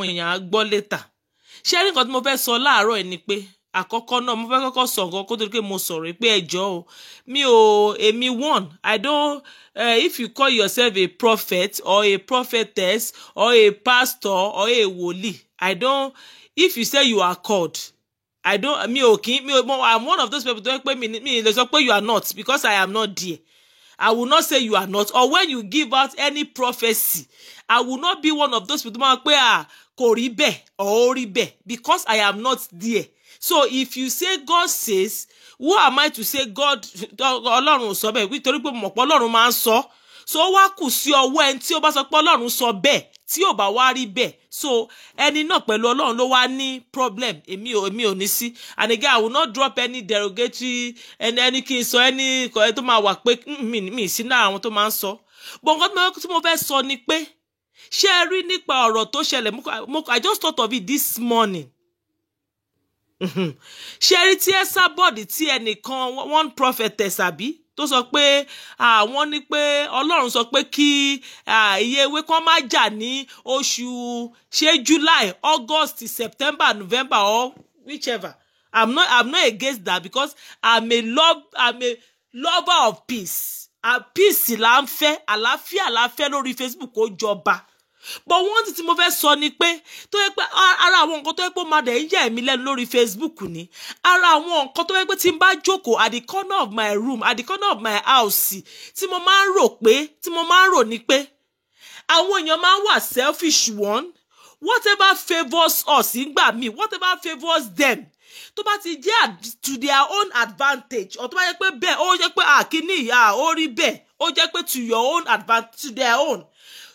èèyàn á gbọ́ létà. Ṣé rí nǹkan tí mo fẹ́ sọ láàárọ̀ ẹ̀ ni pé àkọ́kọ́ náà mo fẹ́ kọ́kọ́ sọ nǹkan kó tó di pé mo sọ̀rọ̀ pé ẹjọ́ o èmi one I don't if you call yourself a prophet or a prophetess or a pastor or a wòlíì I don't if you say you are called I don't I'm one of those people tó ń pè mí lè sọ pé you are not because I am not there. I will not say you are not. Or when you give out any prophecy, I will not be one of those people who say, kò rí bẹ́ẹ̀ or ó rí bẹ́ẹ̀ because I am not there. So if you say God says, who am I to say God, Ọlọ́run sọ bẹ́ẹ̀? Nítorí pé mọ̀ pé Ọlọ́run máa ń sọ. So ó wá kù sí ọwọ́ ẹni tí ó bá sọ pé Ọlọ́run sọ bẹ́ẹ̀ tí ò bá wá rí bẹ́ẹ̀. So ẹni náà pẹ̀lú Ọlọ́run ló wá ní problem. Èmi ò ní sí. And again, I will not drop any derogatory any kí n sọ any tó máa wà pé mi sí náà àwọn tó máa ń sọ. But nǹkan tí mo fẹ́ sọ ni pé ṣé ẹ rí nípa ọ̀rọ̀ tó ṣẹlẹ̀ I just thought of it this morning. Ṣé ẹ rí tí ẹ sábọ̀dì tí ẹnìkan one prophetess àbí tó sọ pé wọ́n ní pé Ọlọ́run sọ pé kí iye ewé kan má jà ní oṣù ṣé July, August, September, November or whichever. I'm not against that because I'm a lover of peace. Peace là ń fẹ́, àlàáfíà là ń fẹ́ lórí Facebook ó jọba. But one thing tí mo fẹ́ sọ ni pé tó yẹ pé ara àwọn nǹkan tó yẹ pé ó máa dẹ̀ ń yẹ̀ mí lẹ́nu lórí Facebook ni ara àwọn nǹkan tó yẹ pé tí n bá jókòó at the corner of my room at the corner of my house tí mo máa ń rò ni pé àwọn èèyàn máa ń wà selfish one whatever favours us nígbà míì whatever favours them tó bá ti jẹ́ to their own advantage or tó bá yẹ pé bẹ́ẹ̀ ó jẹ́ pé àkíní ìyá ó rí bẹ́ẹ̀ ó jẹ́ pé to your own advantage to their own.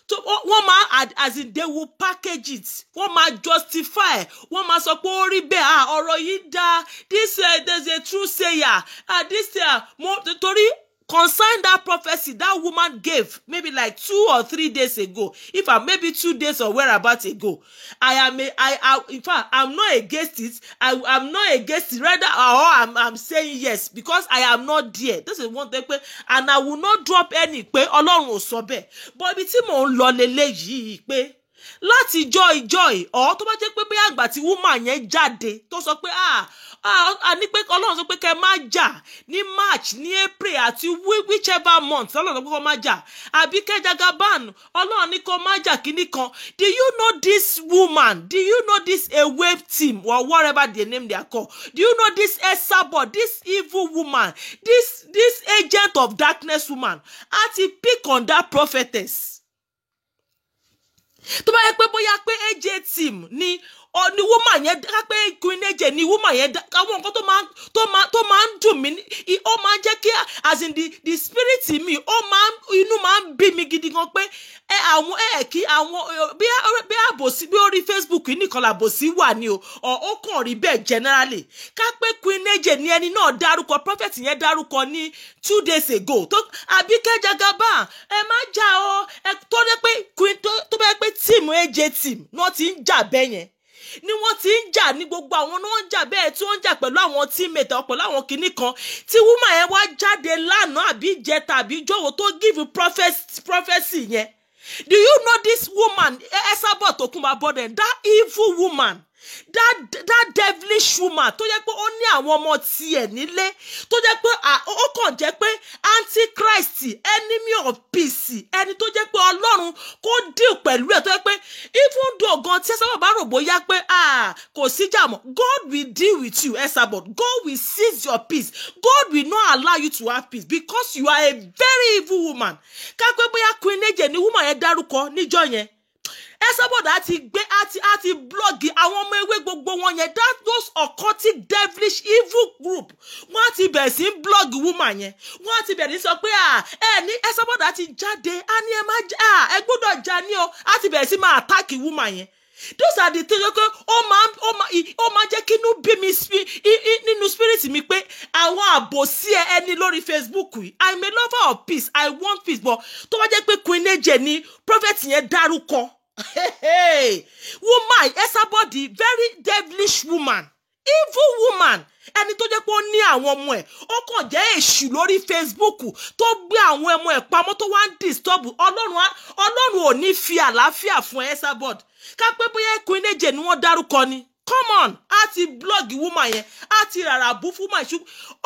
So wọ́n máa as in they will package it wọ́n máa justify wọ́n máa sọ pé ó rí bẹ́ẹ̀ ọ̀rọ̀ yìí dá this there's a true sayer this torí concern that prophecy that woman gave maybe like 2 or 3 days ago maybe 2 days or whereabouts ago in fact I'm not against it I'm not against it rather I'm saying yes because I am not there. This is one thing and I will not drop any pé Ọlọ́run ò sọ bẹ́ẹ̀ but ibi tí mò ń lọ leléyìí pé láti joy tó bá jẹ́ pé bí àgbà tí woman yẹn jáde tó sọ pé ní pé Ọlọ́run sọ pé kẹ́ má jà ní March ní April àti whichever month Ọlọ́run sọ pé kó má jà àbí kẹ́ Jagaban Ọlọ́run ní kó má jà kíní kan. Do you know this woman? Do you know this a wave team or whatever the name they are called? Do you know this Esabod, this evil woman, this agent of darkness woman? Àti pick on that prophetess. Tó bá yẹ pé bóyá pé AJ team ni woman yẹn ká pé Queen AJ ni woman yẹn àwọn nǹkan tó máa ń dùn mí ó máa ń jẹ́ kí as in the spirit in me inú máa ń bí mi gidi gan pé àwọn kí àwọn bí àbòsí bí orí Facebook nìkan làbòsí wà ní o ó kàn rí bẹ́ẹ̀ generally ká pé Queen AJ ni ẹni náà dárúkọ prophet yẹn dárúkọ ní 2 days ago tó Àbíkẹ́ Jagaban má jà o tó dé pé tó bá pé team AJ team náà ti ń jà bẹ́ẹ̀ yẹn ni wọ́n ti ń jà ní gbogbo àwọn náà ń jà bẹ́ẹ̀ tí wọ́n ń jà pẹ̀lú àwọn teammate pẹ̀lú àwọn kinní kan tí woman yẹn wá jáde lánàá àbí ìjẹta àbí ìjọwọ́ tó give prophecy yẹn. Do you know this woman Esabod Tokunbo Aboden, that evil woman, that devilish woman tó jẹ́ pé ó ní àwọn ọmọ tiẹ̀ nílé tó jẹ́ pé ó kàn jẹ́ pé antichrist enemy of peace ẹni tó jẹ́ pé Ọlọ́run kò deal pẹ̀lú ẹ̀ tó jẹ́ pé even though gan tí Esabod bá rò bóyá pé kò sí jà mọ́ God will deal with you Esabod. God will seize your peace. God will not allow you to have peace because you are a very evil woman. ká pé bóyá Queen AJ ni woman yẹn dárúkọ níjọ́ yẹn Esabod àti blọ́ọ̀gì àwọn ọmọ ewé gbogbo wọn yẹn those occultic devilish evil group wọ́n ti bẹ̀rẹ̀ sí blọ́ọ̀gì woman yẹn wọ́n ti bẹ̀rẹ̀ sọ pé ní Esabod àti jáde ní ẹ gbọ́dọ̀ jà ní o àti bẹ̀rẹ̀ sí máa attack woman yẹn. Those are the things okay ó máa jẹ́ kí inú bí mi nínú spirit mi pé àwọn àbòsí ẹni lórí Facebook yìí I'm a lover of peace I want peace but tó bá jẹ́ pé Queen AJ ni prophet yẹn dárúkọ woman Esabod very devilish woman evil woman ẹni tó jẹ́ pé ó ní àwọn ọmọ ẹ̀ ó kàn jẹ́ èṣù lórí Facebook tó gbé àwọn ọmọ ẹ̀ pamọ́ tó wá ń disturb Ọlọ́run ò ní fi àlàáfíà fún Esabod ká pé bóyá Queen Eje ni wọ́n dárúkọ ni. Come on, a ti blog woman yẹn, a ti rárá bú fún woman.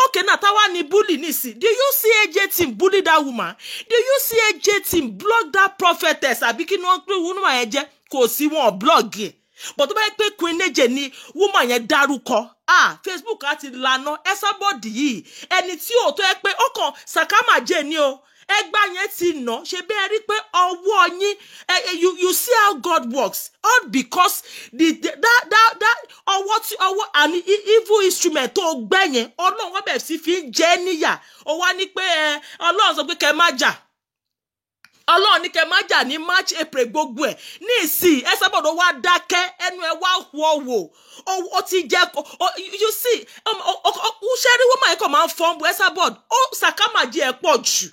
Okay, now táwa ni bully nisi. Do you see AJ team bully that woman? Do you see AJ team blog that prophetess? Àbí kí ni wọ́n pè woman yẹn jẹ́? Kò sí wọn blog yẹn. But tó bá yẹ pé Queen Eje ni woman yẹn dárúkọ. Facebook á ti lànà Esabod yìí. Ẹni tí ó tó yẹ pé ó kàn Sakama jẹ́ ni o. Ẹgbà yẹn ti nà ṣe bẹ́ẹ̀ rí pé ọwọ́ yín you see how God works all because that ọwọ́ an evil instrument tó gbẹ́ yẹn Ọlọ́run wọ́n bẹ̀rẹ̀ sí fi ń jẹ níyà ó wá ní pé Ọlọ́run sọ pé kẹ́ má jà Ọlọ́run ní kẹ́ má jà ní March April gbogbo ẹ̀ ní ìsìn Esabod wá dákẹ́ ẹnu ẹ̀ wá wò ó ti jẹ́ you see ṣẹ́rí woman kò máa ń fọ́n bu Esabod ó Sakama jẹ́ ẹ̀ pọ̀ jù.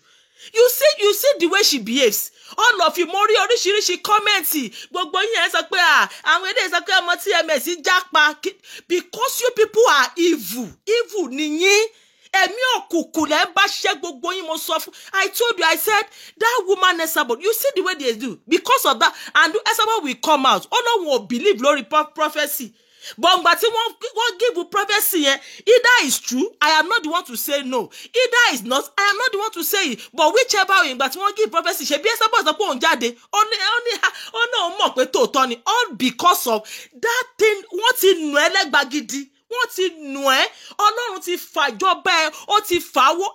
You see the way she behaves. All of you, Mori oríṣiríṣi commenti. Gbogbo yín sọ pé àwọn èdè sọ pé ọmọ TMS jápa because you people are evil. Evil ni yín. Ẹ̀mí òkùnkùn lẹ bá ṣe gbogbo yín mo sọ fún. I told you, I said that woman Esabod. You see the way they do. Because of that, and Esabod will come out. Ọlọ́run will believe lórí prophecy. But tí wọ́n give prophecy yẹn, either is true, I am not the one to say no. Either is not, I am not the one to say it. But whichever way, tí wọ́n give prophecy, ṣe bí Esabod sọ pé òun jáde, ó náà mọ̀ pé tòótọ́ ni. All because of that thing, wọ́n ti nù ẹ́ lẹ́gba gidi. Wọ́n ti nù ẹ́, Ọlọ́run ti fàjọba ẹ, ó ti fàwọ́.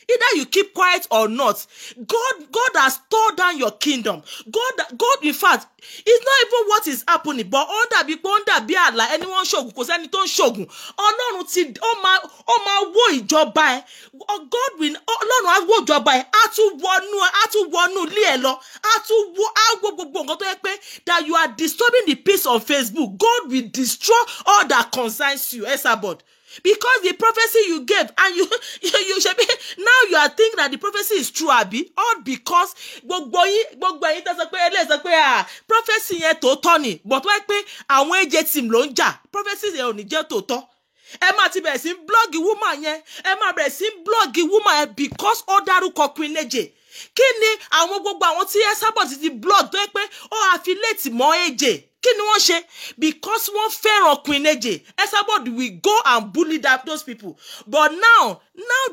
Either you keep quiet or not. God has torn down your kingdom. God, in fact, it's not even what is happening, but ó dàbí àlá ẹni wọ́n ṣògùn kò sẹ́ni tó ń ṣògùn. Ọlọ́run ti ó máa wó ìjọba ẹ. Ọlọ́run á wó ìjọba ẹ. Á tún wọnú ilé ẹ lọ. Á wó gbogbo nǹkan tó yẹ pé that you are disturbing the peace of Facebook. God will destroy all that concerns you, Esabod. Because the prophecy you gave and you should be now you are thinking that the prophecy is true, Abi. All because gbogbo yín tó sọ pé ele sọ pé prophecy yẹn tòótọ́ ni, but why pé àwọn AJ team ló ń jà. Prophecy yẹn ò ní jẹ́ tòótọ́. Ẹ máa ti bẹ̀rẹ̀ sí blog woman yẹn. Ẹ máa bẹ̀rẹ̀ sí blog woman yẹn because ó dárúkọ Queen Eje. Kí ni àwọn gbogbo àwọn tí Esabod ti blog tó yẹ pé ó affiliate mọ́ AJ. Kí ni wọ́n ṣe? Because wọ́n fẹ́ràn Queen Eje. Esabod will go and bully those people. But now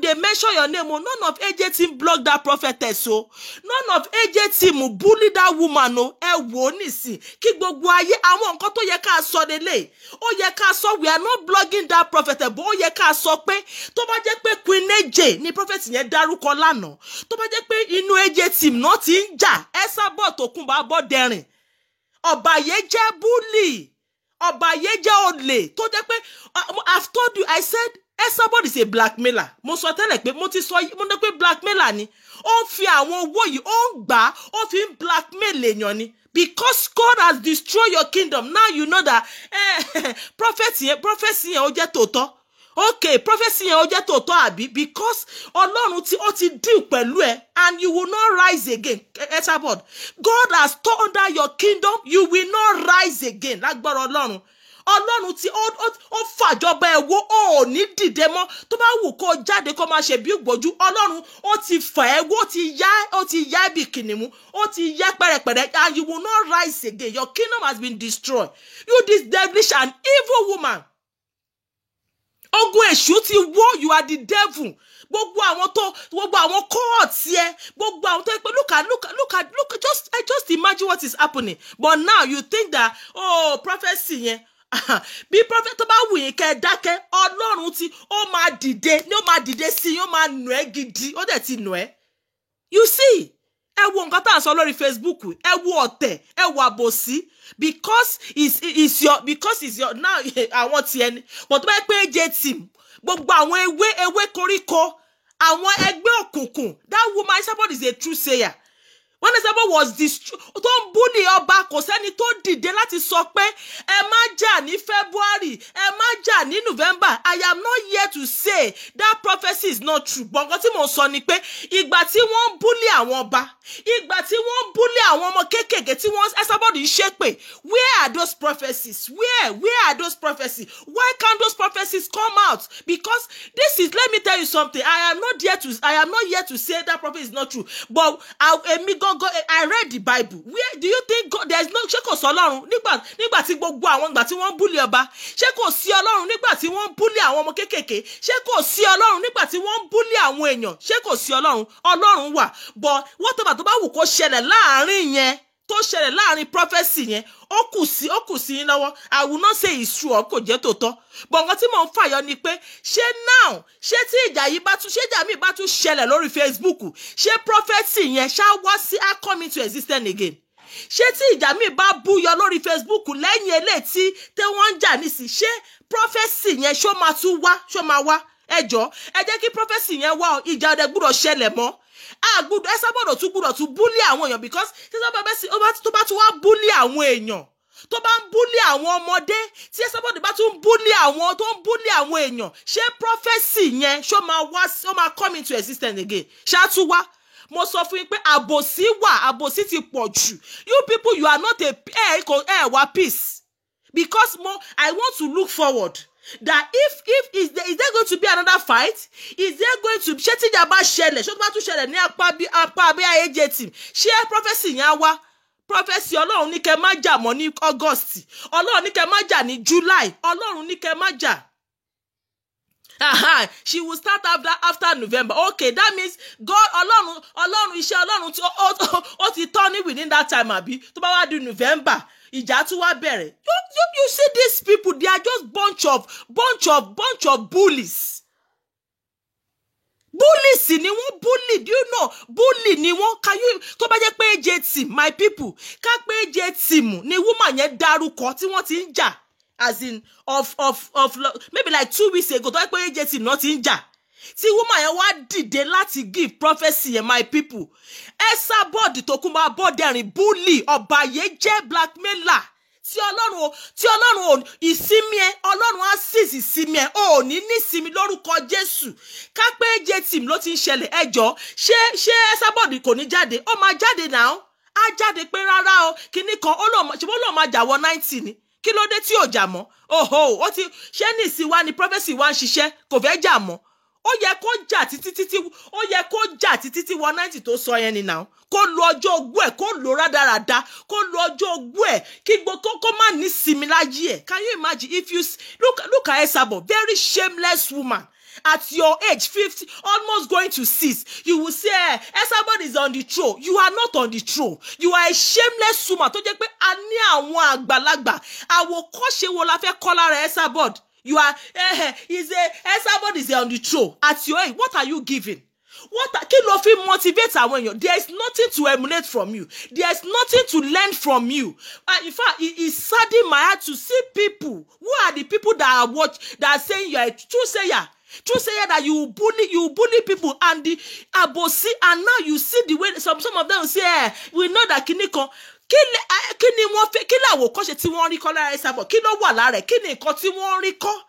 they mention your name. None of AJ team blog that prophetess. So none of AJ team bully that woman. No, ẹ wò nísìn. Kí gbogbo ayé àwọn nǹkan tó yẹ ká sọ lélẹ̀. Ó yẹ ká sọ we are not blogging that prophetess. But ó yẹ ká sọ pé tó bá jẹ́ pé Queen Eje ni prophet yẹn dárúkọ lánàá. Tó bá jẹ́ pé inú AJ team náà ti ń jà. Esabod Tókunbọ̀ Abọ́dẹrìn. Ọ̀bàyéjẹ́ bully, ọ̀bàyéjẹ́ olè tó jẹ́ pé I've told you, I said Esabod is a blackmailer. Mo sọ tẹ́lẹ̀ pé mo ní pé blackmailer ni. Ó fi àwọn owó yìí ó ń gbà ó fi ń blackmail èèyàn ni. Because God has destroyed your kingdom. Now you know that prophecy yẹn ó jẹ́ tòótọ́. Okay, prophecy yẹn ó jẹ́ tòótọ́ àbí because Ọlọ́run ó ti deal pẹ̀lú ẹ and you will not rise again. Esabod, God has torn down your kingdom, you will not rise again. Lágbára Ọlọ́run. Ọlọ́run tí ó fàjọba ẹ wó ó ní dìde mọ́ tó bá wù kó jáde kó máa ṣe bí gbójú Ọlọ́run ó ti fà ẹ́ wó ó ti yá bí kìnìmú ó ti yá pẹ̀rẹ̀pẹ̀rẹ̀ and you will not rise again. Your kingdom has been destroyed. You this devilish and evil woman. Ogun èṣù ti wó, you are the devil. Gbogbo àwọn cohort here, gbogbo àwọn tó look, just imagine what is happening. But now you think that prophecy yẹn bí prophet tó bá wù yín kẹ́ dákẹ́ Ọlọ́run tí ó máa dìde sí ó máa nù ẹ́ gidi ó dẹ̀ ti nù ẹ́. You see, ẹ wo nǹkan tá à ń sọ lórí Facebook, ẹ wo ọ̀tẹ̀, ẹ wo àbòsí. Because it's your now I want to but bá pé AJ team gbogbo àwọn ewé koríko àwọn ẹgbẹ́ òkùnkùn. That woman Esabod is a true sayer. When Esabod was tó ń bully ọba kò sẹ́ni tó dìde láti sọ pé ẹ má jà ní February ẹ má jà ní November. I am not here to say that prophecy is not true. But nǹkan tí mo sọ ni pé ìgbà tí wọ́n bully àwọn ọba ìgbà tí wọ́n bully àwọn ọmọ kéékèèké tí wọ́n Esabod ń ṣépè. Where are those prophecies? Where are those prophecies? Why can't those prophecies come out? Because let me tell you something. I am not here to say that prophecy is not true. But èmi gan I read the Bible. Where do you think God, there's no, ṣé kò sí Ọlọ́run nígbà tí gbogbo àwọn ìgbà tí wọ́n bully ọba? Ṣé kò sí Ọlọ́run nígbà tí wọ́n bully àwọn ọmọ kékèké? Ṣé kò sí Ọlọ́run nígbà tí wọ́n bully àwọn èèyàn? Ṣé kò sí Ọlọ́run? Ọlọ́run wà. But whatever tó bá wù kó ṣẹlẹ̀ láàrin yẹn, tó ṣẹlẹ̀ láàrin prophecy yẹn, ó kù sí yín lọ́wọ́. I will not say it's true or kò jẹ́ tòótọ́. But nǹkan tí mò ń fàyọ ni pé ṣé now, ṣé tí ìjà yìí bá tún, ṣé ìjà míì bá tún ṣẹlẹ̀ lórí Facebook, ṣé prophecy yẹn ṣá wá sí á come into existence again? Ṣé tí ìjà míì bá búyọ lórí Facebook lẹ́yìn eléyìí tí wọ́n ń jà nísì, ṣé prophecy yẹn ṣó máa tún wá, ṣó máa wá? Ẹ jọ̀ọ́, ẹ jẹ́ kí prophecy yẹn wá, ìjà ọdẹ gbúdọ̀ ṣẹlẹ̀ mọ́. Ẹ sábọ̀dọ̀ tún gbúdọ̀ tún bully àwọn èèyàn, because tí tó bá tún wá bully àwọn èèyàn, tó bá ń bully àwọn ọmọdé, tí ẹ sábọ̀dọ̀ bá tún bully àwọn tó ń bully àwọn èèyàn, ṣé prophecy yẹn ṣó máa wá, ṣó máa come into existence again? Ṣá tún wá? Mo sọ fún yín pé àbòsí wà, àbòsí ti pọ̀ jù. You people, you are not a peace, because I want to look forward. That if is there going to be another fight? Is there going to ṣé tíjà bá ṣẹlẹ̀, ṣó bá tún ṣẹlẹ̀ ní apá bí AJ team, ṣé prophecy yẹn wá? Prophecy Ọlọ́run ní kẹ́ má jà mọ́ ní August, Ọlọ́run ní kẹ́ má jà ní July, Ọlọ́run ní kẹ́ má jà. She will start after November. Okay, that means God, Ọlọ́run iṣẹ́ Ọlọ́run ó ti tọ́ ní within that time àbí tó bá wá di November. Ìjà tún wá bẹ̀rẹ̀. You see these people, they are just bunch of bullies. Bullies ni wọ́n bully. Do you know? Bully ni wọ́n. Can you, tó bá jẹ́ pé AJ team, my people, ká pé AJ team ni woman yẹn dárúkọ tí wọ́n ti ń jà. As in, of maybe like 2 weeks ago, tó bá jẹ́ pé AJ team náà ti ń jà. Tí woman yẹn wá dìde láti give prophecy yẹn, my people. Esabod tó kún máa bọ́dẹ̀rìn bully, ọ̀bàyéjẹ́ blackmailer. Tí Ọlọ́run ìsinmi ẹ, Ọlọ́run á seize ìsinmi ẹ, ò ní nísinmi lórúkọ Jésù. Ká pé AJ team ló ti ń ṣẹlẹ̀, ẹ jọ̀ọ́, ṣé Esabod kò ní jáde? Ó máa jáde now. Á jáde pé rárá o, kíní kan, ṣe bó lóun máa jà wọ 90 ni. Kí ló dé tí ò jà mọ́? Ó ti ṣé ní ìsìn wa ni prophecy wa ń ṣiṣẹ́, kò fẹ́ jà mọ́. Ó yẹ kó jà títí tí 190 tó sọ yẹn ni now. Kó lo ọjọ́ ogbó ẹ̀, kó lo rádaràda, kó lo ọjọ́ ogbó ẹ̀, kí kó má ní sinmi láyé ẹ̀. Can you imagine if you look at Esabod, very shameless woman. At your age, 50, almost going to 6, you will say, Esabod is on the throne. You are not on the throne. You are a shameless woman. Tó jẹ́ pé a ní àwọn àgbàlagbà. Àwòkọ́ṣe wo la fẹ́ kọ́ lára Esabod? You are, Esabod is on the throne. At your age, what are you giving? Kí ló fi motivate àwọn èèyàn? There is nothing to emulate from you. There is nothing to learn from you. In fact, it saddened my heart to see people. Who are the people that are saying you are a true sayer? True sayer that you bully people and the abosi, and now you see the way some of them say, we know that kinikan. Kí ni wọ́n fẹ́, kí làwòkọ́ṣe tí wọ́n rí kọ́ lára Esabod, kí ló wà lára ẹ̀, kí ni nǹkan tí wọ́n rí kọ́?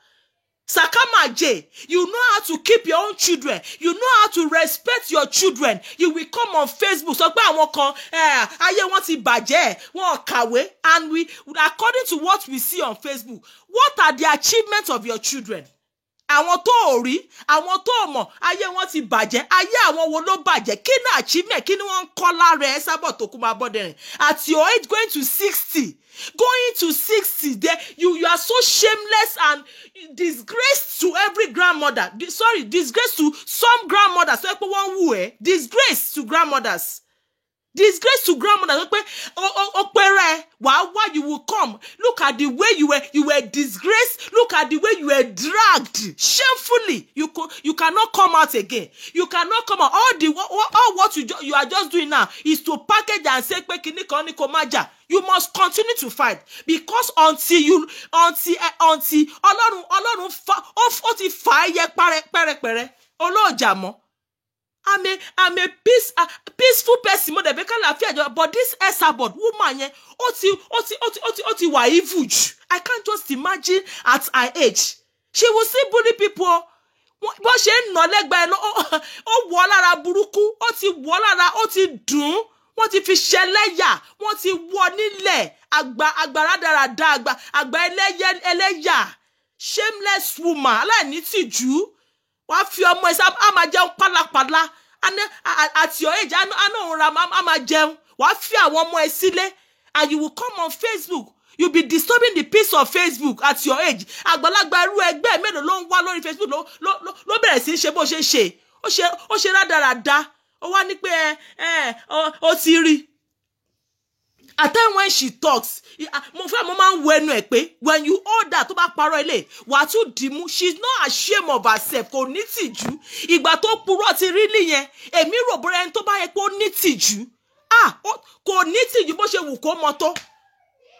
Sakamaje, you know how to keep your own children. You know how to respect your children. You will come on Facebook. So pé àwọn kan ayé wọn ti bàjẹ́, wọn kàwé, and according to what we see on Facebook, what are the achievements of your children? Àwọn tó rí, àwọn tó mọ̀, ayé wọn ti bàjẹ́, ayé àwọn wo ló bàjẹ́? Kí ni achievement? Kí ni wọ́n ń kọ́ lára Esabod tó kún máa bọ́dẹ̀rìn? At your age, going to 60, there, you are so shameless and disgrace to every grandmother. Disgrace to some grandmothers. So disgrace to grandmothers. Disgrace to grandmothers. Why you will come? Look at the way you were disgraced. Look at the way you were dragged shamefully. You cannot come out again. You cannot come out. All what you are just doing now is to package and say you must continue to fight, because until Ọlọ́run ó ti fà yẹ pẹ́rẹ́pẹ́rẹ́ olóòjàmọ́. I'm a peaceful person, but this Esabod woman yẹn ó ti wà evil. I can't just imagine at her age. She will still bully people. Bó ṣe ń nà lẹ́gbẹ̀ẹ́ ó wọ́ lára burúkú, ó ti wọ́ lára, ó ti dùn. Wọ́n ti fi ṣẹlẹ́yà, wọ́n ti wọ́ nílẹ̀, àgbà rádaràda, àgbà ẹlẹ́yà, shameless woman, aláìní tìjú. Wá fi ọmọ ẹ̀ á máa jẹun pálapàla, at your age, I know I'm a gem. What fear one more sílé, and you will come on Facebook. You'll be disturbing the peace of Facebook at your age. Àgbàlagbà irú ẹgbẹ́ mélòó ló ń wá lórí Facebook ló bẹ̀rẹ̀ sí ṣe bó ṣe ṣe. Ó ṣe rádaràda. Ó wá ní pé ó ti rí. At time when she talks, mo máa ń wo ẹnu ẹ̀ pé when you order tó bá parọ́ ilé, wà tún dìmú. She's not ashamed of herself. Kò ní tìjú. Ìgbà tó purọ́ ti rí nìyẹn. Èmi rò bóyá ẹni tó bá yẹ pé ó ní tìjú. Kò ní tìjú bó ṣe wù kó mọ tó.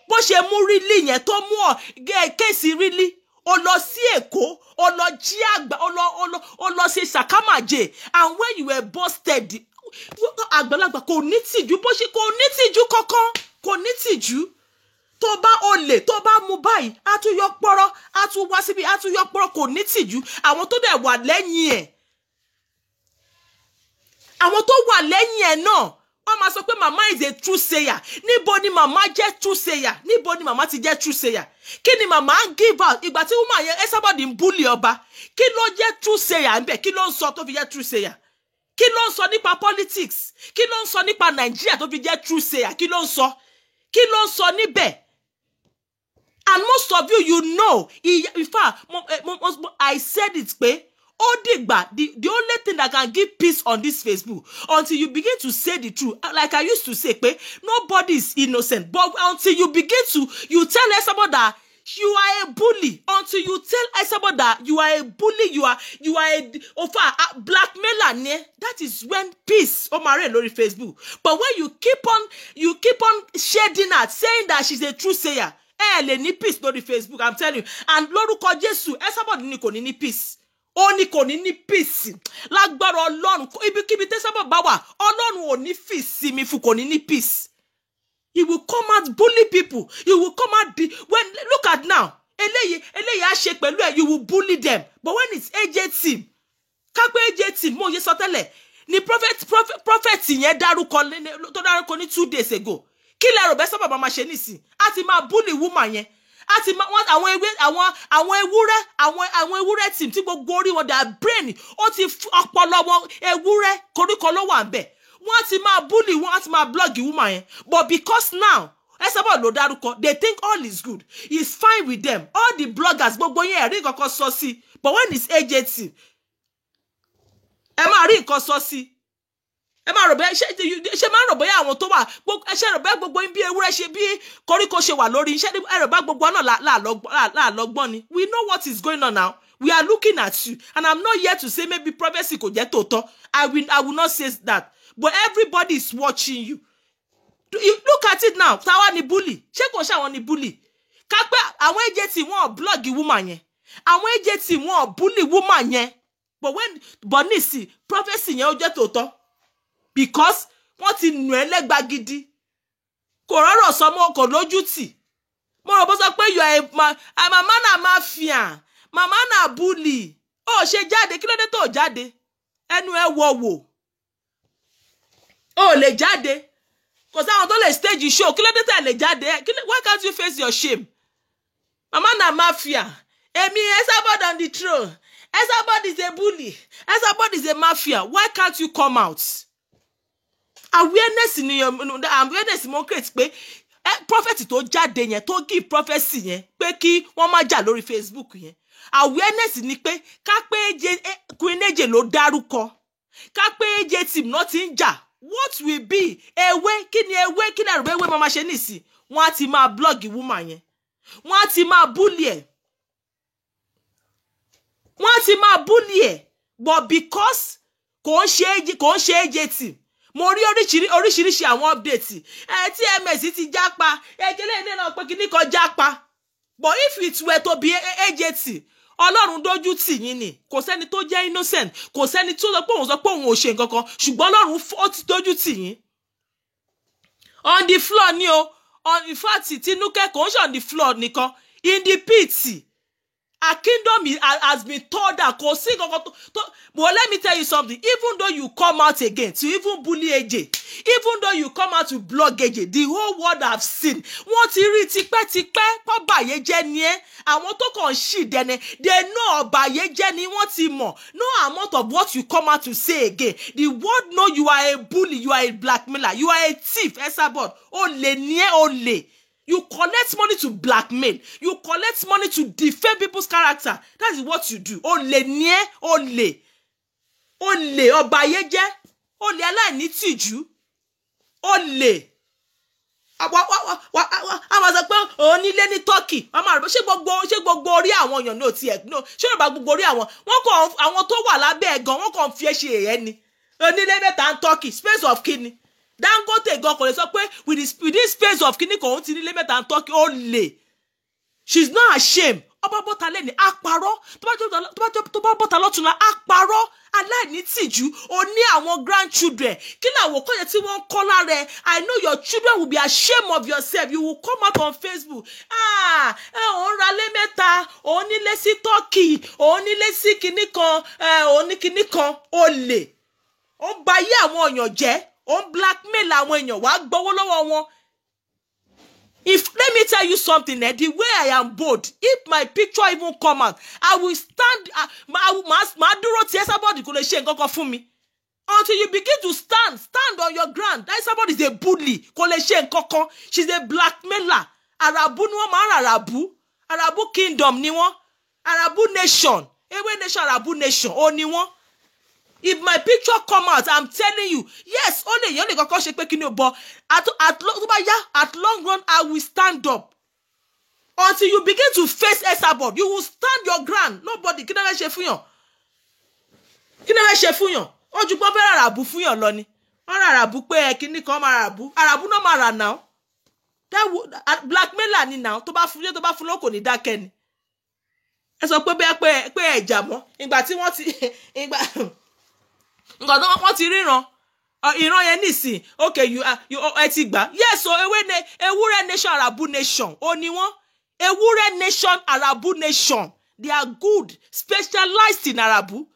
Bó ṣe mú rílì yẹn tó mú kéèsì rílì. Ó lọ sí Èkó, ó lọ jí àgbà, ó lọ ṣe sàkámàjè. And when you were busted, àgbàlagbà kò ní tìjú bó ṣe kò ní tìjú kankan. Kò ní tìjú. Tó bá olè, tó bá mú báyìí, á tún yọ pọ́rọ́, á tún wá síbi, á tún yọ pọ́rọ́, kò ní tìjú. Àwọn tó dẹ̀ wà lẹ́yìn ẹ̀. Àwọn tó wà lẹ́yìn ẹ̀ náà. Wọ́n máa sọ pé mama is a true sayer. Níbo ni mama jẹ́ true sayer? Níbo ni mama ti jẹ́ true sayer? Kí ni mama ń give out? Ìgbà tí woman yẹn somebody ń bully ọba. Kí ló jẹ́ true sayer ńbẹ̀? Kí ló ń sọ tó fi jẹ́ true sayer? Kí ló ń sọ nípa politics? Kí ló ń sọ nípa Nigeria tó fi jẹ́ true sayer? Kí ló ń sọ? Kí ló ń sọ níbẹ̀? And most of you know, in fact, I said it pé the only thing that can give peace on this Facebook until you begin to say the truth, like I used to say, nobody is innocent. But until you begin to, you tell somebody that you are a bully. Until you tell somebody that you are a bully, you are a blackmailer. That is when peace. Lórí Facebook. But when you keep on shedding out, saying that she's a true sayer, lè ní peace lórí Facebook. I'm telling you. And lórúkọ Jésù, somebody ní kò ní peace. Ó ní kò ní peace. Lágbára Ọlọ́run, ibikíbi tẹ́ sábà bá wà, Ọlọ́run ò ní fi sí mi fún kò ní peace. He will come out bully people. You will come out look at now. Eléyìí á ṣe pẹ̀lú ẹ̀, you will bully them. But when it's AJ team, kápẹ́ AJ team mo yẹ sọ tẹ́lẹ̀, ni prophet yẹn dárúkọ ní 2 days ago. Kí lẹ rò bẹ́ sábà máa ṣe nísìn? Á ti máa bully woman yẹn. Àti àwọn ewúrẹ́ team tí gbogbo orí wọn dà brain ó ti ọpọlọ wọn ewúrẹ́ koríko ló wà ńbẹ̀. Wọ́n ti máa bully wọ́n á ti máa blog woman yẹn. But because now Esabod ló dárúkọ, they think all is good. It's fine with them. All the bloggers gbogbo yẹn rí nǹkan kan sọ sí. But when it's AJT, ẹ máa rí nǹkan sọ sí. Ẹ máa rò bẹ́ẹ̀ ṣe máa rò bóyá àwọn tó wà ṣe rò bẹ́ẹ̀ gbogbo bí ewúrẹ́ ṣe bí koríko ṣe wà lórí iṣẹ́ ẹ rò bá gbogbo náà láàlọ́gbọ́n ni. We know what is going on now. We are looking at you. And I'm not here to say maybe prophecy kò jẹ́ tòótọ́. I will not say that. But everybody is watching you. You look at it now. Táwa ni bully. Ṣé kò ṣe àwọn ni bully? Kápẹ́ àwọn AJT wọ́n blog woman yẹn. Àwọn AJT wọ́n bully woman yẹn. But nisi prophecy yẹn ó jẹ́ tòótọ́. Because wọ́n ti nù ẹ́ lẹ́gba gidi. Kò rọ́rọ̀ sọmọ kò lójú tì. Mo rò bó sọ pé mama na mafia. Mama na bully. Ó ṣe jáde, kí ló dé tó jáde? Ẹnu ẹ wò. Ó lè jáde. Kò sáwọn tó lè stage show, kí ló dé tẹ́ lè jáde? Why can't you face your shame? Mama na mafia. Èmi Esabod on the throne. Esabod is a bully. Esabod is a mafia. Why can't you come out? Awareness mo create pé prophet tó jáde yẹn tó give prophecy yẹn pé kí wọ́n má jà lórí Facebook yẹn. Awareness ni pé ká pé Queen AJ ló dárúkọ. Ká pé AJ team náà ti ń jà. What will be kí ni ẹ̀rù ewé máa ṣe nísì? Wọ́n á ti máa blog woman yẹn. Wọ́n á ti máa bully ẹ̀. Wọ́n á ti máa bully ẹ̀. But because kò ń ṣe AJ team. Mo rí oríṣiríṣi àwọn update. TMS ti jápa. Ekele ilé náà pé kíní kan jápa. But if it were to be AJT, Ọlọ́run dójú tì yín ni. Kò sẹ́ni tó jẹ́ innocent. Kò sẹ́ni tó sọ pé òun ò ṣe nǹkan kan. Ṣùgbọ́n Ọlọ́run ó ti dójú tì yín. On the floor ni o. In fact, Tinuke kò ń ṣe on the floor nìkan. In the pit. Our kingdom has been torn down. But let me tell you something. Even though you come out again to even bully AJ, even though you come out to blog AJ, the whole world have seen. Wọ́n ti rí tipẹ́tipẹ́ pọ́ bàyéjẹ́ ni ẹ́. Àwọn tó kàn ṣì dẹ́nẹ́. They know bàyéjẹ́ ni wọ́n ti mọ̀. No amount of what you come out to say again. The world know you are a bully, you are a blackmailer, you are a thief. Esabod. Olè ni ẹ́, olè. You collect money to blackmail. You collect money to defame people's character. That is what you do. Olè ni ẹ́, olè. Olè, ọ̀bàyéjẹ́. Olè aláìní tìjú. Olè. Àwọn sọ pé onílé ní Turkey. Ṣé gbogbo orí àwọn èèyàn náà ti ẹ̀ no. Ṣé ó bá gbogbo orí àwọn. Wọ́n kàn àwọn tó wà lábẹ́ ẹ̀ gan wọ́n kàn fi ṣe èyẹ ni. Onílé mẹ́ta ń Turkey. Space of kini. Dangote gan kò lè sọ pé with this space of kini kò ń ti nílé mẹ́ta ń Turkey. Olè. She's not ashamed. Ọba bọ́ta lẹ́ni àparọ́. Tó bá bọ́ta lọ́tùnla àparọ́. Aláìní tìjú, o ní àwọn grandchildren. Kí làwọn kọ́yẹ tí wọ́n ń kọ́ lára ẹ̀? I know your children will be ashamed of yourself. You will come out on Facebook. Òun ra lé mẹ́ta, òun nílé sí Turkey, òun nílé sí kinní kan, òun ní kinní kan. Olè. Ó ń ba ayé àwọn èèyàn jẹ́. Ó ń blackmail àwọn èèyàn. Wàá gbowó lọ́wọ́ wọn. Let me tell you something, the way I am bold, if my picture even come out, I will stand, ma dúró tí somebody kò lè ṣe nǹkan kan fún mi. Until you begin to stand on your ground. That somebody is a bully, kò lè ṣe nǹkan kan. She's a blackmailer. Arabu ni wọ́n máa ń Arabu. Arabu kingdom ni wọ́n. Arabu nation. Ewe nation, Arabu nation. O ni wọ́n. If my picture come out, I'm telling you, yes, only you only go ṣe pé kíni o, but at long run, I will stand up. Until you begin to face Esabod, you will stand your ground. Nobody, kí ni wọ́n ṣe fún yàn? Kí ni wọ́n ṣe fún yàn? Ó ju pọ́n fẹ́ Arabu fún yàn lọ ni. Wọ́n ra Arabu pé kíní kan máa Arabu. Arabu náà máa rà náà. Blackmailer ni náà. Tó bá fún lóko ní dákẹ́ ni. Ẹ sọ pé ẹ̀jà mọ́. Ìgbà tí wọ́n ti... Nǹkan tó wọ́n ti ríran ìran yẹn nísìn okay you ẹ ti gbà yes so ewúrẹ́ nation Arabu nation ó ní wọ́n ewúrẹ́ nation Arabu nation they are good specialized in Arabu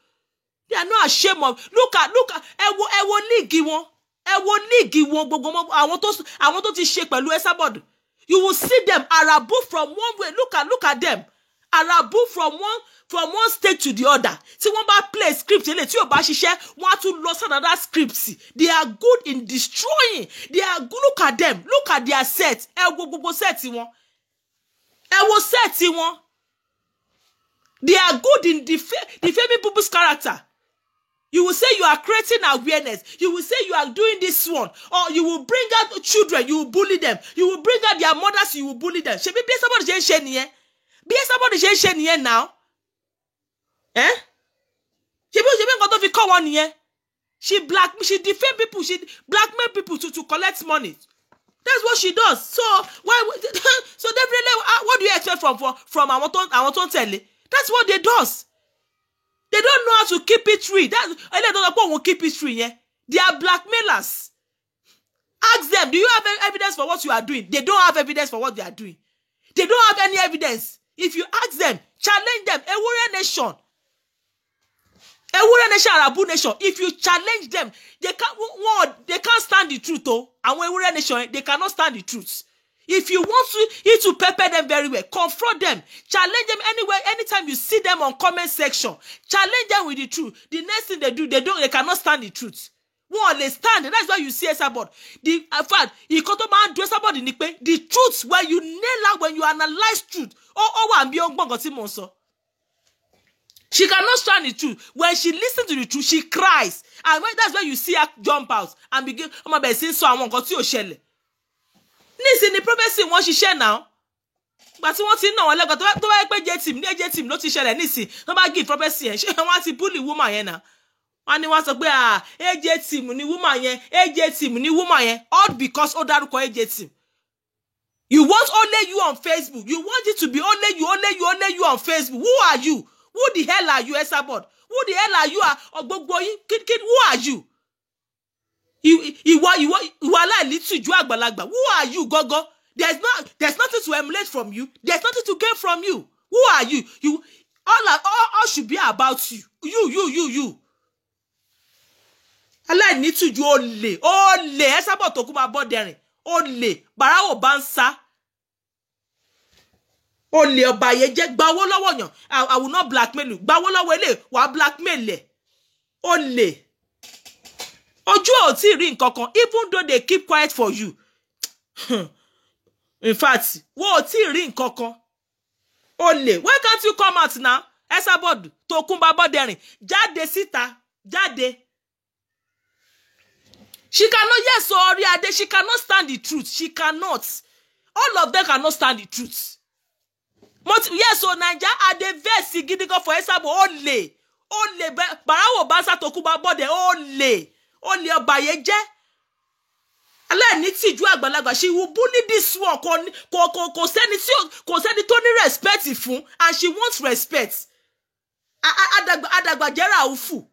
they are not ashamed of look at ẹ wo league wọn gbogbo àwọn tó ti ṣe pẹ̀lú Esabod you will see them Arabu from one way look at them Arabu from one state to the other. Tí wọ́n bá play script ele tí ó bá ṣiṣẹ́, wọ́n á tún lọ sí another script. They are good in destroying. They are good. Look at them. Look at their set. Ẹ wo gbogbo set wọn. Ẹ wo set wọn. They are good in defaming people's character. You will say you are creating awareness. You will say you are doing this one. Or you will bring out children, you will bully them. You will bring out their mothers, you will bully them. Ṣebí bí somebody ṣe ń ṣe nìyẹn. Bí somebody ṣe ń ṣe nìyẹn now. She nǹkan tó fi kọ́ wọn nìyẹn. She defame people, she blackmail people to collect money. That's what she does. So definitely what do you expect from àwọn tó ń tẹ̀lé? That's what they does. They don't know how to keep it free. They don't know how to keep it free. Yeah? They are blackmailers. Ask them, do you have evidence for what you are doing? They don't have evidence for what they are doing. They don't have any evidence. If you ask them, challenge them. Ewúrẹ́ nation. Ewúrẹ́ nation, Arabu nation. If you challenge them, they can't stand the truth. Oh, and Ewúrẹ́ nation, they cannot stand the truth. If you want to pepper them very well, confront them, challenge them anywhere, anytime you see them on comment section, challenge them with the truth. The next thing they do, they cannot stand the truth. Wọ́n lè stand. That's why you see Esabod. In fact, ìkan tó máa ń do Esabod ni pé the truth when you nail out, when you analyze truth, wà bí ó ń gbọ́n nǹkan tí mò ń sọ. She cannot stand the truth. When she listens to the truth, she cries. And that's why you see her jump out and begin, ọmọ bẹ̀rẹ̀ sí ń sọ àwọn nǹkan tí ò ṣẹlẹ̀. Nísìn ni prophecy wọ́n ṣiṣẹ́ náà. Gbà tí wọ́n ti ń nà wọ́n lẹ́gbàá tó bá yẹ pé J-team ló ti ṣẹlẹ̀ nísìn. Tó bá give prophecy yẹn, ṣé wọ́n á ti bully woman yẹn náà? Wọ́n ní wọ́n sọ pé AJ-team ni woman yẹn, AJ-team ni woman yẹn, all because ó dárúkọ AJ-team. You want only you on Facebook. You want it to be only you on Facebook. Who are you? Who the hell are you, Esabod? Who the hell are you? Who are you? You are like little Ju Agbalagba. Who are you, Gogo? There's nothing to emulate from you. There's nothing to gain from you. Who are you? You all should be about you. You. Aláìní tìjú olè Esabod Tokunbo Aboderin olè Barawo Bansa olè ọ̀bàyéjẹ́ gba owó lọ́wọ́ yàn. I will not blackmail you. Gba owó lọ́wọ́ ele wàá blackmail ẹ̀ olè. Ojú ò tí rí nǹkan kan even though they keep quiet for you. In fact, wo ò tí rí nǹkan kan. Olè, why can't you come out now? Esabod Tokunbo Aboderin jáde síta, jáde. She cannot, yes, sorry, Ade, she cannot stand the truth. She cannot. All of them cannot stand the truth. Yes, so Naija Ade verse gidigo for Esabod olè. Barawo Bansa Tokunbo Aboderin olè ọ̀bàyéjẹ́. Aláìní tìjú àgbàlagbà. She will bully this one. Kò sẹ́ni tó ní respect fún, and she wants respect. Adagbajera ufu.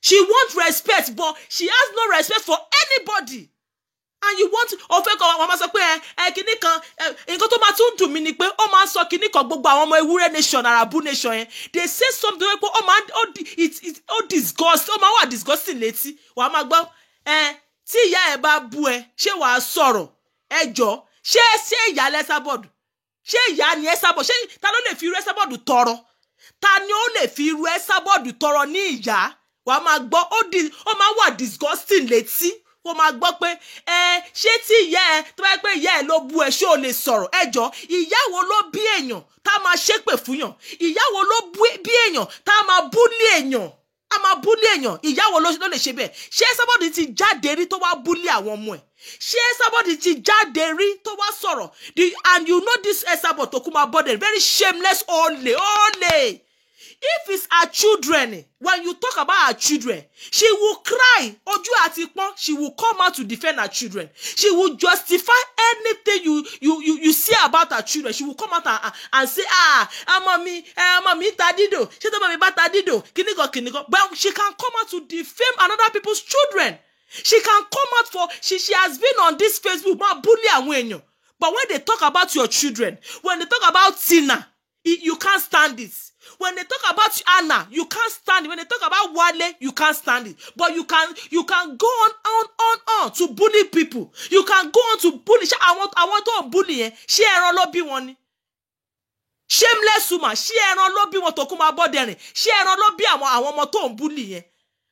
She wants respect, but she has no respect for anybody. And you want mama sọ pé kíní kan nǹkan tó máa tún dùn mí ni pé ó máa ń sọ kíní kan gbogbo àwọn ọmọ ewúrẹ́ nation Arabu nation yẹn. They say something pé ó máa ó disgust, ó máa wà disgusting létí. Wàá máa gbọ́ tí ìyá ẹ bá bú ẹ ṣé wàá sọ̀rọ̀ ẹjọ́ ṣé ìyá l'Esabod ṣé ìyá ni Esabod ṣé ta ló lè fi irú Esabod tọrọ ta ni ó lè fi irú Esabod tọrọ ní ìyá. Wàá máa gbọ́ ó máa wà disgusting létí. Wọ́n máa gbọ́ pé ṣé tí ìyá ẹ tó bá pé ìyá ẹ ló bú ẹ ṣé o lè sọ̀rọ̀ ẹjọ́ ìyá wo ló bí èèyàn tá máa ṣépè fún yàn ìyá wo ló bí èèyàn tá máa búlì èèyàn a máa búlì èèyàn ìyá wo ló lè ṣe bẹ́ẹ̀. Ṣé Esabod ti jáde rí tó wá búlì àwọn ọmọ ẹ̀? Ṣé Esabod ti jáde rí tó wá sọ̀rọ̀? And you know this Esabod Tokunbo Aboderin very shameless olè. If it's her children, when you talk about her children, she will cry. Ojú àti pọ́n, she will come out to defend her children. She will justify anything you say about her children. She will come out and say, ọmọ mi ta dídò. Ṣé tó bá mi bá ta dídò? Kìnìkan. But she can come out to defend another people's children. She can come out for, she has been on this Facebook, ma bully àwọn èèyàn. But when they talk about your children, when they talk about Tina, you can't stand it. When they talk about Anna, you can't stand it. When they talk about Wale, you can't stand it. But you can go on to bully people. You can go on to bully. I want to bully. Ṣé ẹran ló bí wọn ni? Shameless woman. Ṣé ẹran ló bí wọn Tokunbo Aboderin? Ṣé ẹran ló bí àwọn ọmọ tó ń bully yẹn?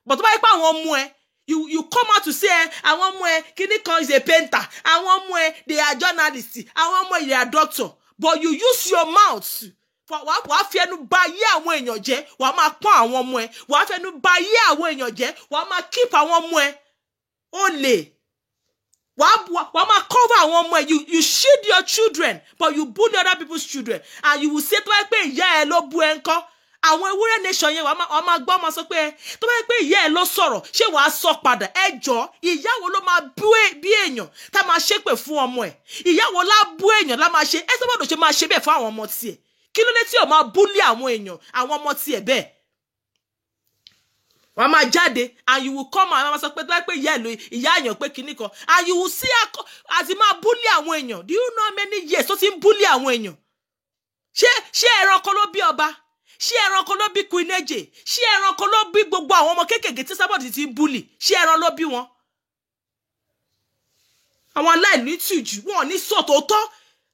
But tó bá yẹ pé àwọn ọmọ ẹ, you come out to say àwọn ọmọ ẹ kíní kan is a painter. Àwọn ọmọ ẹ they are journalists. Àwọn ọmọ ẹ they are doctor. But you use your mouth. Wàá fi ẹnu bà ayé àwọn èèyàn jẹ́, wàá máa pọ́n àwọn ọmọ ẹ, wàá fi ẹnu bà ayé àwọn èèyàn jẹ́, wàá máa keep àwọn ọmọ ẹ. Olè. Wàá máa cover àwọn ọmọ ẹ. You shield your children, but you bully other people's children. And you will say tó bá yẹ pé ìyá ẹ ló bú ẹ ńkọ́. Àwọn ewúrẹ́ nation yẹn wàá máa gbọ́ máa sọ pé tó bá yẹ pé ìyá ẹ ló sọ̀rọ̀, ṣé wàá sọ padà? Ẹjọ́ ìyá wo ló máa bú bí èèyàn tá máa ṣépè fún ọmọ ẹ? Ìyá wo lá bú èèyàn lá máa ṣe? Esabod ṣe máa ṣe bẹ́ẹ̀ fún àwọn ọmọ tiẹ̀. Kí ló dé tí ó máa bully àwọn èèyàn àwọn ọmọ tiẹ̀ bẹ́ẹ̀? Wọ́n máa jáde and you will come and wọ́n sọ pé tó bá pé ìyá èèyàn pé kinní kan and you will see her as máa bully àwọn èèyàn. Do you know how many years tó ti ń bully àwọn èèyàn? Ṣé ẹranko ló bí ọba? Ṣé ẹranko ló bí Queen Eje? Ṣé ẹranko ló bí gbogbo àwọn ọmọ kékèké tí Esabod ti ń bully? Ṣé ẹran ló bí wọn? Àwọn aláìní tìjú wọn ò ní sọ tòótọ́.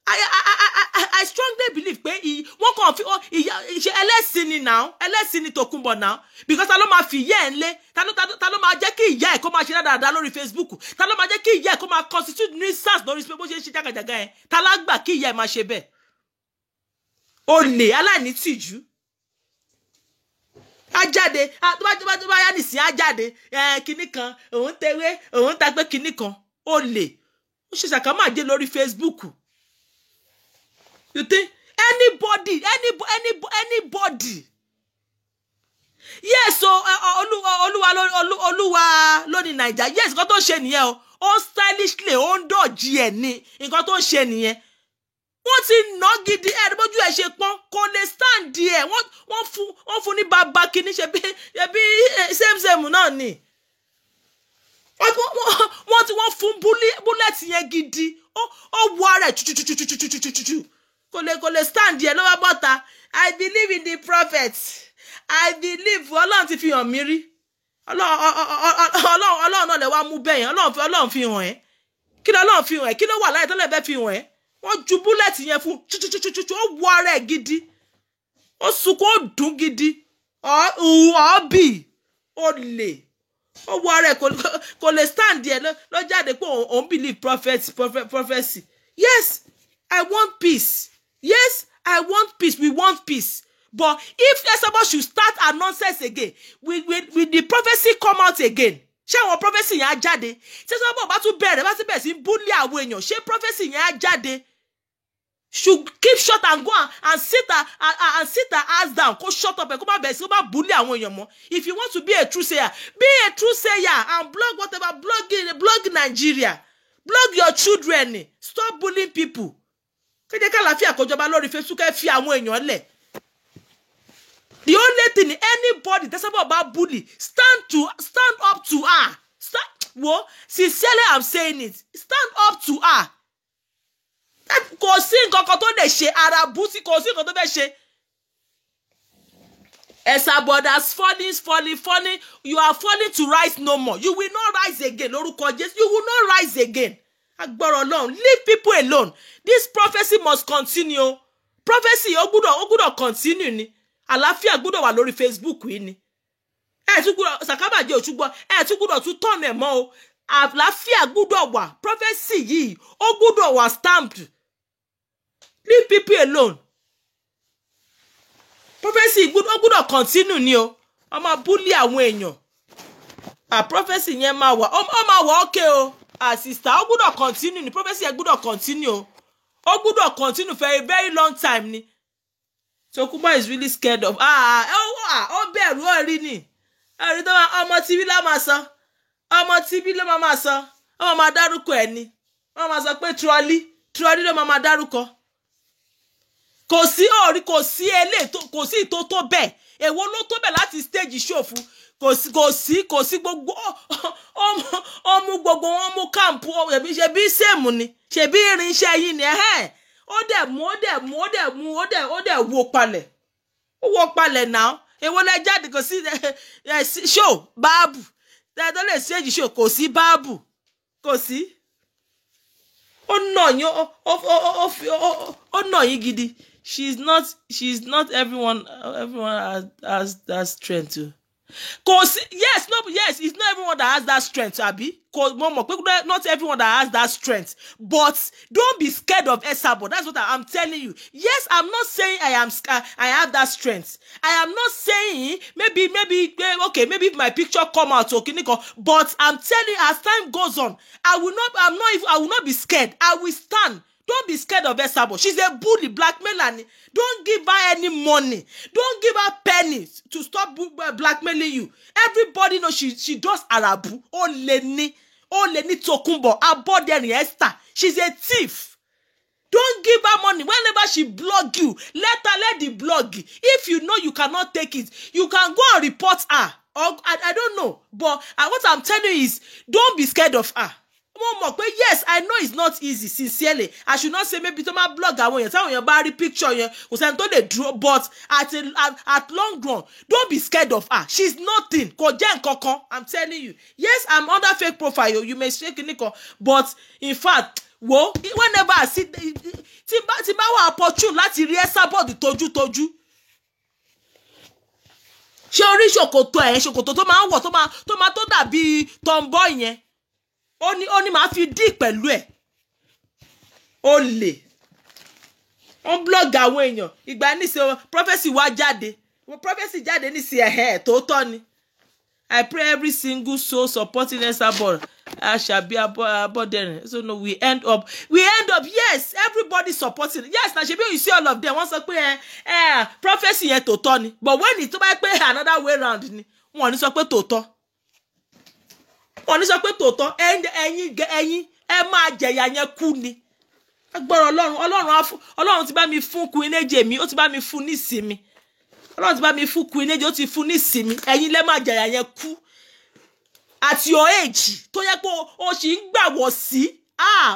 I strongly believe pé wọ́n kàn fi ṣe ẹlẹ́sìn ni now, ẹlẹ́sìn ni Tokunbo now, because ta ló máa fi ìyá ẹ̀ ńlé, ta ló máa jẹ́ kí ìyá ẹ̀ kó máa ṣe dáadáa lórí Facebook, ta ló máa jẹ́ kí ìyá ẹ̀ kó máa constitute nuisance lórí Facebook bó ṣe ń ṣe jágàjàgà ẹ̀, ta lá gbà kí ìyá ẹ̀ máa ṣe bẹ́ẹ̀. Olè aláìní tìjú. Á jáde, tó bá yá nìsín á jáde, kinní kan, òun tewé, òun ta pé kinní kan. Olè. Ó ṣe ṣàkámàjé lórí Facebook. You think anybody? Yes, so Olúwa ló ní Naija. Yes, nǹkan tó ṣe nìyẹn o. Ó stylishly ó ń dọ̀jì ẹ̀ ní nǹkan tó ṣe nìyẹn. Wọ́n ti ná gidi ẹ̀ bójú ẹ̀ ṣe pọ́n kò lè stand ẹ̀. Wọ́n fún ní bàbá kìíní ṣe bí same náà ni. Wọ́n fún bullet yẹn gidi. Ó wọ ara ẹ̀ chuchuchuchuchuchuchuchu. kò lè stand yẹn ló wá bọ́ta. I believe in the prophet. I believe Ọlọ́run ti fi hàn mí rí. Ọlọ́run náà lè wá mú bẹ́ẹ̀ yẹn. Ọlọ́run fi hàn ẹ́. Kí ló Ọlọ́run fi hàn ẹ́? Kí ló wà láyé tó lè bẹ́ẹ̀ fi hàn ẹ́? Wọ́n ju búlẹ̀tì yẹn fún chuchuchuchu ó wọ ara ẹ̀ gidi. Ó sunkún ó dùn gidi. Ọ̀bì ó lè. Ó wọ ara ẹ̀ kò lè stand there ló jáde pé òun believe prophecy. Yes, I want peace. Yes, I want peace. We want peace. But if somebody should start a nonsense again, will the prophecy come out again? Ṣé àwọn prophecy yẹn á jáde? Ṣé somebody bá tún bẹ̀rẹ̀ sí bully àwọn èèyàn? Ṣé prophecy yẹn á jáde? Should keep shut and go and sit her ass down. Go shut up and go back so about bully àwọn èèyàn mọ́. If you want to be a true sayer, be a true sayer and blog whatever, blog Nigeria. Blog your children. Stop bullying people. Kéde ká láfíà kó jọba lórí Facebook ẹ fi àwọn èèyàn lẹ̀. The only thing, anybody that's about bully, stand up to her. Sincerely, I'm saying it. Stand up to her. Kò sí nǹkan kan tó lè ṣe ara búsí, kò sí nǹkan tó fẹ́ ṣe. Esabod has falling. You are falling to rise no more. You will not rise again. Lórúkọ Jésù, you will not rise again. Agbára Ọlọ́run, leave people alone. This prophecy must continue. Prophecy ó gbọ́dọ̀ continue ni. Àlàáfíà gbọ́dọ̀ wà lórí Facebook yìí ni. Tún gbọ́dọ̀ Sàkábàjẹ́ òṣùgbọ́n tún gbọ́dọ̀ tún tọ̀nà ẹ̀ mọ́ o. Àlàáfíà gbọ́dọ̀ wà. Prophecy yìí ó gbọ́dọ̀ wà stamped. Leave people alone. Prophecy ó gbọ́dọ̀ continue ni o. Ó máa bully àwọn èèyàn. Prophecy yẹn máa wà. Ó máa wà okay o. Sister, ó gbọ́dọ̀ continue ni. Prophecy yẹn gbọ́dọ̀ continue o. Ó gbọ́dọ̀ continue for a very long time ni. So Kuba is really scared of ó bẹ̀rù orí ni. Orí tó ọmọ TV la máa sọ. Ọmọ TV ló máa sọ. Ọmọ máa dárúkọ ẹ̀ ni. Wọ́n máa sọ pé trolley ló máa dárúkọ. Kò sí tó tó bẹ́ẹ̀. Èwo ló tó bẹ́ẹ̀ láti stage show fún. Kò sí gbogbo ọmú gbogbo wọn mú camp ṣe bí same ni. Ṣe bí irinṣẹ́ yìí ni ó dẹ̀ wó palẹ̀. Ó wó palẹ̀ now. Èwo lẹ jáde kò sí show báàbù. Tó lè stage show kò sí báàbù. Kò sí. Ó nà yín gidi. She's not everyone has that strength too. Yes, it's not everyone that has that strength, Abi. Not everyone that has that strength. But don't be scared of Esabod. That's what I'm telling you. Yes, I'm not saying I have that strength. I am not saying maybe if my picture come out, okay, but I'm telling you, as time goes on, I will not be scared. I will stand. Don't be scared of Esabod. She's a bully, blackmailer. Don't give her any money. Don't give her pennies to stop blackmailing you. Everybody knows she does Arabu. Oleni Tokumbo. Abodeni Esther. She's a thief. Don't give her money. Whenever she blog you, let the blog. If you know you cannot take it, you can go and report her. Or I don't know. But what I'm telling you is, don't be scared of her. Yes, I know it's not easy, sincerely. I should not say maybe to my blog when you buy picture, but at long run, don't be scared of her. She's nothing. I'm telling you. Yes, I'm under fake profile. You may say but in fact, whenever I see Timba wa opportune láti rí Esabod tójú. Ṣé orí ṣòkòtò tó máa ń wọ̀ tó máa tó dàbí tomboy yẹn. Ó ní máa fi dí pẹ̀lú ẹ̀. Ó lè. On blog àwọn èèyàn. Ìgbà níṣe prophecy wá jáde. Prophecy jáde níṣe tòótọ́ ni. I pray every single soul supporting Esabod shall be abundant. So no, we end up, yes, everybody supporting. Yes, now you see all of them. Once prophecy yẹn tòótọ́ ni. But when it's another way round ni, wọ́n ní sọ pé tòótọ́. Wọ́n ní sọ pé tòótọ́. Ẹ̀yin ẹ máa jẹ̀yà yẹn kú ni. Agbára Ọlọ́run ti bá mi fún Queen Eje mi, ó ti bá mi fún ní ìsinmi. Ọlọ́run ti bá mi fún Queen Eje, ó ti fún ní ìsinmi. Ẹ̀yin lẹ máa jẹ̀yà yẹn kú. At your age, tó yẹ pé o ṣì ń gbàwọ̀ sí.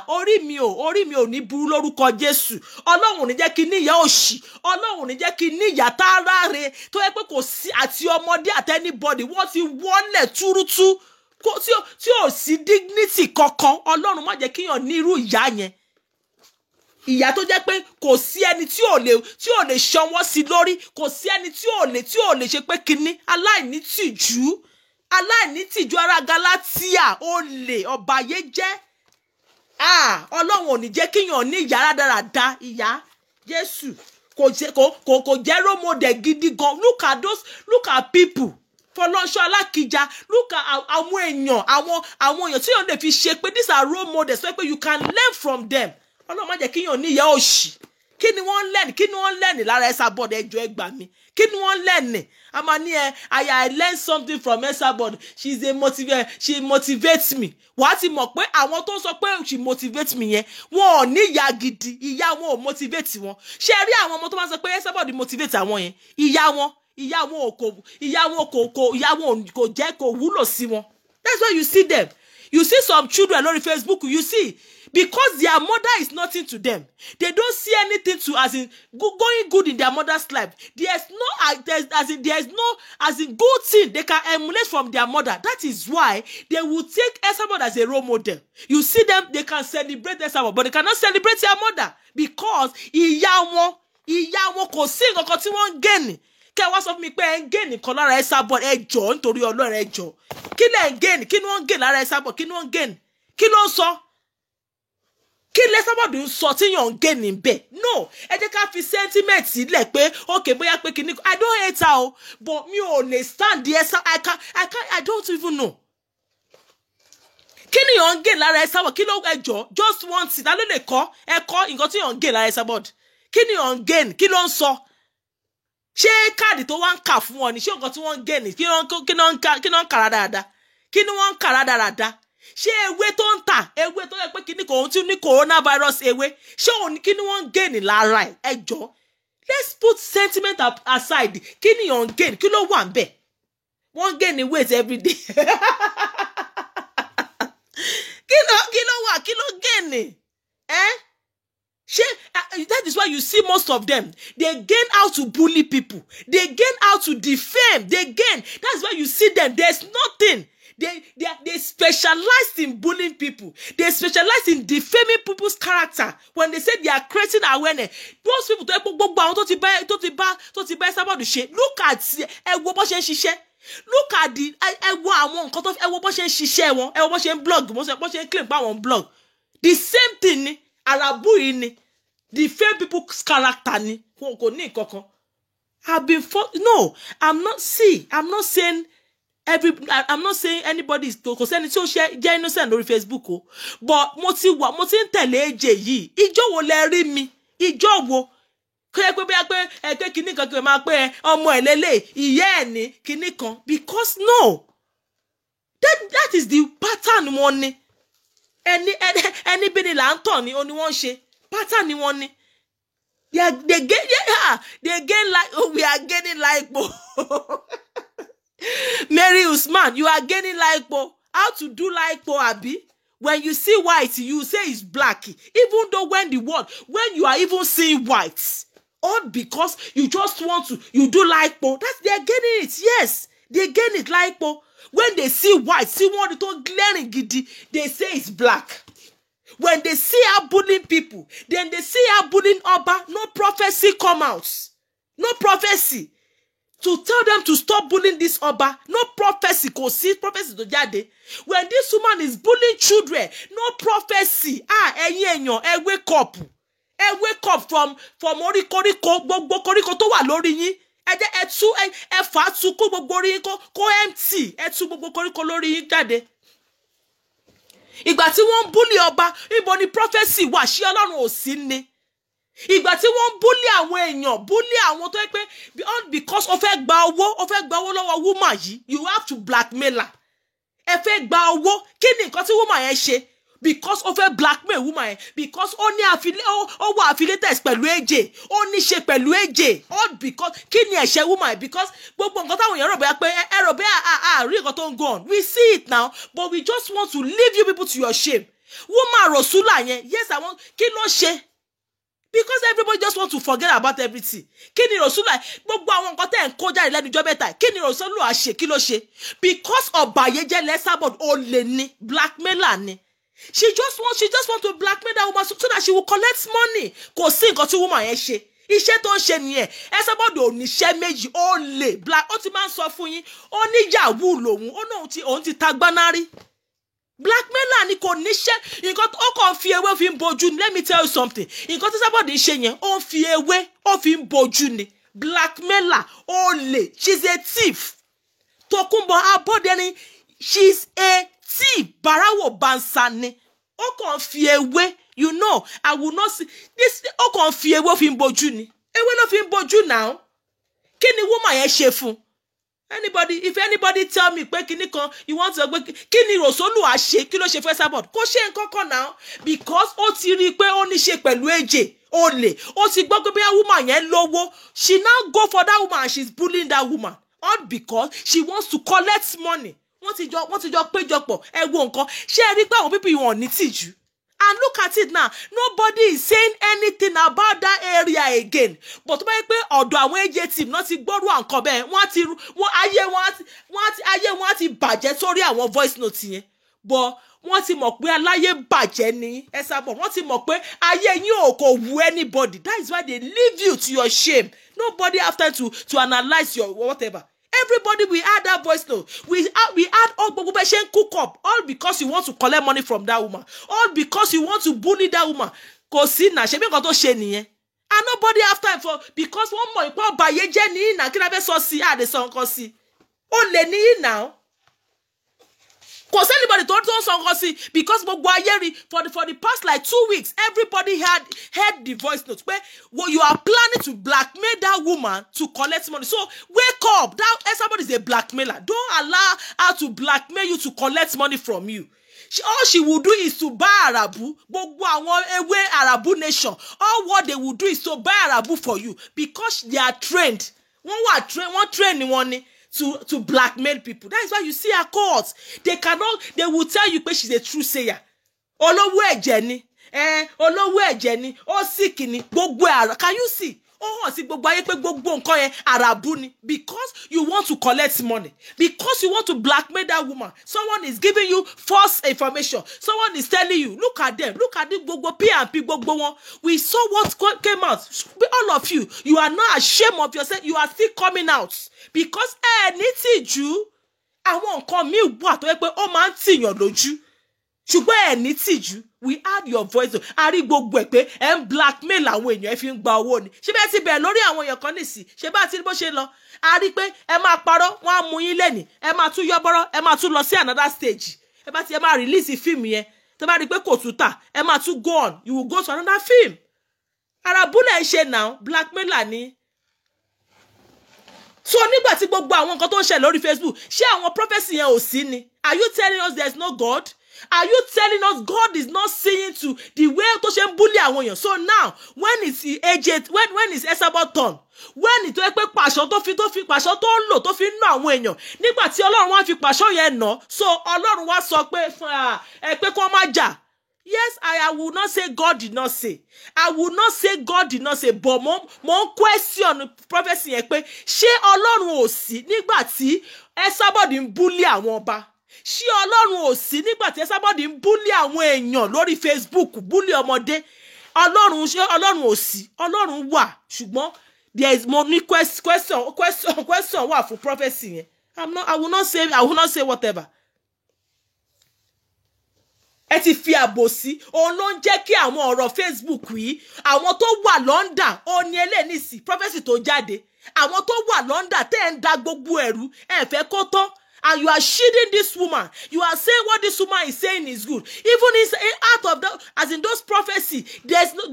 orí mi ò ní burú lórúkọ Jésù. Ọlọ́run ò ní jẹ́ kí ní ìyá òṣì, Ọlọ́run ò ní jẹ́ kí ní ìyá táráre tó yẹ pé kò sí àti ọmọdé àti anybody wọ́n ti wọlé túrútú tí ò sí dignity kankan. Ọlọ́run má jẹ́ kíyàn ní irú ìyá yẹn. Ìyá tó jẹ́ pé kò sí ẹni tí ò lè ṣọwọ́ sí lórí, kò sí ẹni tí ò lè ṣe pé kíní aláìní tìjú ará Gálátíà olè ọ̀bàyéjẹ́. Ọlọ́run ò ní jẹ́ kíyàn ní ìyá rádaràda ìyá Jésù kò jẹ́ role model gidi gan. Look at people. Fọlọ́nṣọ́ Alákìjà, look at àwọn èèyàn tí yàn lè fi ṣe pé these are role models so pé you can learn from them. Ọlọ́run má jẹ́ kíyàn ní ìyá òṣì. Kí ni wọ́n learn lára Esabod ẹjọ́ ẹ gbà mí. Kí ni wọ́n learn? Àmà ní I learned something from Esabod. She motivates me. Wàá ti mọ̀ pé àwọn tó sọ pé she motivates me yẹn wọn ò ní ìyá gidi, ìyá wọn ò motivate wọn. Ṣé rí àwọn ọmọ tó máa sọ pé Esabod motivate àwọn yẹn? Ìyá wọn kò jẹ́ kó wúlò sí wọn. That's why you see them. You see some children on Facebook, you see, because their mother is nothing to them. They don't see anything to going good in their mother's life. There's no good thing they can emulate from their mother. That is why they will take Esabod as a role model. You see them, they can celebrate Esabod, but they cannot celebrate their mother because ìyá wọn kò sí nǹkan tí wọ́n gain. Kẹ́ wá sọ fún mi pé ẹ ń gain nǹkan lára Esabod ẹjọ́ nítorí Ọlọ́run ẹjọ́. Kí lẹ ń gain? Kí ni wọ́n gain lára Esabod? Kí ni wọ́n gain? Kí ló ń sọ? Kí lẹ Esabod ń sọ tí yàn ń gain níbẹ̀? No, ẹ jẹ́ ká fi sentiment sílẹ̀ pé okay bóyá pé kíní. I don't hate her o, but mi ò lè stand the Esabod. I don't even know. Kí ni yàn ń gain lára Esabod? Kí ló ẹjọ́? Just one thing. Ta ló lè kọ́? Ẹ kọ́ nǹkan tí yàn ń gain lára Esabod. Kí ni yàn ń gain? Kí ló ń sọ? Ṣé káàdì tó wá ń kà fún wọn ni ṣé nǹkan tí wọ́n ń gé ni kí wọ́n ń kàrà dáadáa kí ni wọ́n ń kàrà dáadáa ṣé ewé tó ń tà ewé tó yẹ pé kí ni kò ń tí ní coronavirus ewé ṣé òun kí ni wọ́n ń gé ni lára ẹ̀ ẹjọ́. Let's put sentiment aside. Kí ni yàn ń gé ni kí ló wà ń bẹ̀? Wọ́n ń gé ni weight every day. Kí ló wà kí ló gé ni? That is why you see most of them. They gain how to bully people. They gain how to defame. They gain. That's why you see them. There's nothing. They specialize in bullying people. They specialize in defaming people's character. When they say they are creating awareness, those people tó ti bá Esabod ṣe. Look at ẹ wo bó ṣe ń ṣiṣẹ́. Look at ẹ wo àwọn nǹkan tó ẹ wo bó ṣe ń ṣiṣẹ́ wọn. Ẹ wo bó ṣe ń blog, bó ṣe ń claim pa àwọn blog. The same thing ni Arabu yìí ni. Defame people's character ni. Kò ní nǹkankan. I'm not saying anybody is kò sẹ́ni tí ó jẹ́ innocent lórí Facebook o. But mo ti ń tẹ̀lé AJ yìí. Ìjọ́ wo lẹ rí mi? Ìjọ́ wo? Kò yẹ pé bóyá pé ẹgbẹ́ kìíní kan kí máa pé ọmọ ẹ̀ lélẹ̀ ìyá ẹ̀ ní kìíní kan. Because no. That is the pattern wọn ni. Ẹni bí ni là ń tọ̀ ni ó ní wọ́n ṣe. Pattern ni wọ́n ni. They gain like we are gaining like Mary Usman, you are gaining like how to do like abi? When you see white, you say it's black. Even though when you are even seeing white, all because you just want to, you do like that's they're getting it. Yes, they gain it like when they see white, see one to glaring giddy, they say it's black. When they see her bullying people, then they see her bullying Oba, no prophecy come out. No prophecy. To tell them to stop bullying this Oba. No prophecy. Go see prophecy to jade. When this woman is bullying children, no prophecy. Wake up. Wake up from orikoriko, gbogbo koriko tó wà lórí yín. Ẹ fà tú kó gbogbo orí yín kó empty. Ẹ tú gbogbo koriko lórí yín jáde. Ìgbà tí wọ́n bully Ọba, ibo ni prophecy wà ṣé Ọlọ́run ò sí ni. Ìgbà tí wọ́n bully àwọn èèyàn, bully àwọn tó pé because ó fẹ́ gba owó lọ́wọ́ woman yìí, you have to blackmail her. Ẹ fẹ́ gba owó, kí ni nǹkan tí woman yẹn ṣe? Because ó fẹ́ blackmail woman yẹn, because ó wà affiliated pẹ̀lú AJ, ó ní ṣe pẹ̀lú AJ, all because kí ni ẹ̀ṣẹ̀ woman yẹn? Because gbogbo nǹkan táwọn èèyàn rò bẹ́ẹ̀ pé ẹ rò bẹ́ẹ̀ rí nǹkan tó ń go on. We see it now, but we just want to leave you people to your shame. woman Rosula yẹn, yes, I want, kí ló ṣe? Because everybody just want to forget about everything. Kí ni Rosula, gbogbo àwọn nǹkan tẹ́ ń kó jáde lẹ́nu ọjọ́ mẹ́ta, kí ni Rosula ṣe, kí ló ṣe? Because ọ̀bàyéjẹ́ Esabod olè ni, blackmailer ni. She just want to blackmail that woman so that she will collect money. Kò sí nǹkan tí woman yẹn ṣe. Iṣẹ́ tó ń ṣe nìyẹn. Esabod ò níṣẹ́ méjì, ó lè black. Ó ti máa ń sọ fún yín, ó ní yahoo lòun, ó náà òun ti tagbánárí. Blackmailer ni kò níṣẹ́, nǹkan ó kàn fi ewé fi ń bojú ni. Let me tell you something. Nǹkan tí Esabod ń ṣe yẹn, ó fi ewé, ó fi ń bojú ni. Blackmailer, olè, she's a thief. Tokunbo Abodeni, she's a thief. Barawo Bansani. Ó kàn fi ewé, you know, I will not see this. Ó kàn fi ewé ó fi ń bojú ni. Ewé ló fi ń bojú now. Kí ni woman yẹn ṣe fún? If anybody tell me pé kíní kan, you want to gbé kíní Rosolu ṣe, kí ló ṣe fún Esabod? Kò ṣe nǹkan kan now, because ó ti rí pé ó ní ṣe pẹ̀lú èjè, olè. Ó ti gbọ́ pé bí woman yẹn lówó, she now go for that woman and she's bullying that woman. All because she wants to collect money. Wọ́n ti jọ péjọpọ̀, ẹ wo nǹkan. Ṣé ẹ rí pé àwọn people wọ́n ní tìjú? And look at it now. Nobody is saying anything about that area again. But when pé ọ̀dọ̀ àwọn AJ team náà ti gbọ́rú àǹkan bẹ́ẹ̀, ayé wọn ti bàjẹ́ sórí àwọn voice note yẹn. But wọ́n ti mọ̀ pé aláyé bàjẹ́ ni Esabod. Wọ́n ti mọ̀ pé ayé yín ò kò wu anybody. That is why they leave you to your shame. Nobody have time to analyze your whatever. Everybody, we add that voice note. We add all cook up. All because you want to collect money from that woman. All because you want to bully that woman. Kò sí na ṣe bí nǹkan tó ṣe nìyẹn. And nobody have time for, because one more ìpọ́ ọ̀bàyéjẹ́ ní ìnà kí la fẹ́ sọ sí àdèsàn nǹkan sí. Ó lè ní ìnà. Kò sí anybody tó sọ nǹkan sí, because gbogbo ayé rí for the past like 2 weeks, everybody heard the voice note. Where you are planning to blackmail that woman to collect money. So wake up. That Esabod is a blackmailer. Don't allow her to blackmail you to collect money from you. All she will do is to buy Arabu. Gbogbo àwọn ewé Arabu nation. All what they will do is to buy Arabu for you, because they are trained. One train ni wọ́n ni to blackmail people. That is why you see her courts. They will tell you, but she's a true sayer. Olówó ẹ̀jẹ̀ ni. Olówó ẹ̀jẹ̀ ni. Ó sick ni. Gbogbo ara. Can you see? Oh, see, gbogbo ayé pé gbogbo nǹkan yẹn Arabu ni. Because you want to collect money. Because you want to blackmail that woman. Someone is giving you false information. Someone is telling you, look at them. Look at the gbogbo P&P gbogbo one. We saw what came out. All of you, you are not ashamed of yourself. You are still coming out. Because ní tìjú, àwọn nǹkan mi wà tó yẹ pé ó máa ń tìyàn lójú. Ṣùgbọ́n ní tìjú, we add your voice. A rí gbogbo ẹ̀ pé ẹ ń blackmail àwọn èèyàn, ẹ fi ń gba owó ni. Ṣé bẹ́ẹ̀ ti bẹ̀rẹ̀ lórí àwọn èèyàn kan nìsí? Ṣé bá ti bó ṣe lọ? A rí pé ẹ máa parọ́, wọ́n á mú yín lẹ́nìí. Ẹ máa tún yọ́bọ́rọ́, ẹ máa tún lọ sí another stage. Ẹ máa release film yẹn. Tẹ́ bá rí pé kò tún tà, ẹ máa tún go on. You will go to another film. Arabu lẹ ń ṣe now, blackmailer ni. So nígbà tí gbogbo àwọn nǹkan tó ń ṣe lórí Facebook, ṣé àwọn prophecy yẹn ò sí ni? Are you telling us there's no God? Are you telling us God is not seeing to the way tó ṣe ń bully àwọn èèyàn? So now, when is AJ, when is Esabod turn? When it pé pàṣọ tó fi pàṣọ tó ń lò tó fi ń ná àwọn èèyàn. Nígbà tí Ọlọ́run wá fi pàṣọ yẹn ná, so Ọlọ́run wá sọ pé kó má jà. Yes, I will not say God did not say. I will not say God did not say, but mo question prophecy yẹn pé ṣé Ọlọ́run ò sí nígbà tí Esabod ń bully àwọn ọba? Ṣé Ọlọ́run ò sí nígbà tí Esabod ń bully àwọn èèyàn lórí Facebook, bully ọmọdé? Ṣé Ọlọ́run ò sí? Ọlọ́run wà, ṣùgbọ́n there is more question wà fún prophecy yẹn. I will not say whatever. Ẹ ti fi àbòsí, òun ló ń jẹ́ kí àwọn ọ̀rọ̀ Facebook yìí, àwọn tó wà London, ó ní elénísì, prophecy tó jáde, àwọn tó wà London tẹ́ ń da gbogbo ẹ̀rú, ẹ fẹ́ kó tán, and you are shielding this woman. You are saying what this woman is saying is good. Even out of that, as in those prophecy, there's no,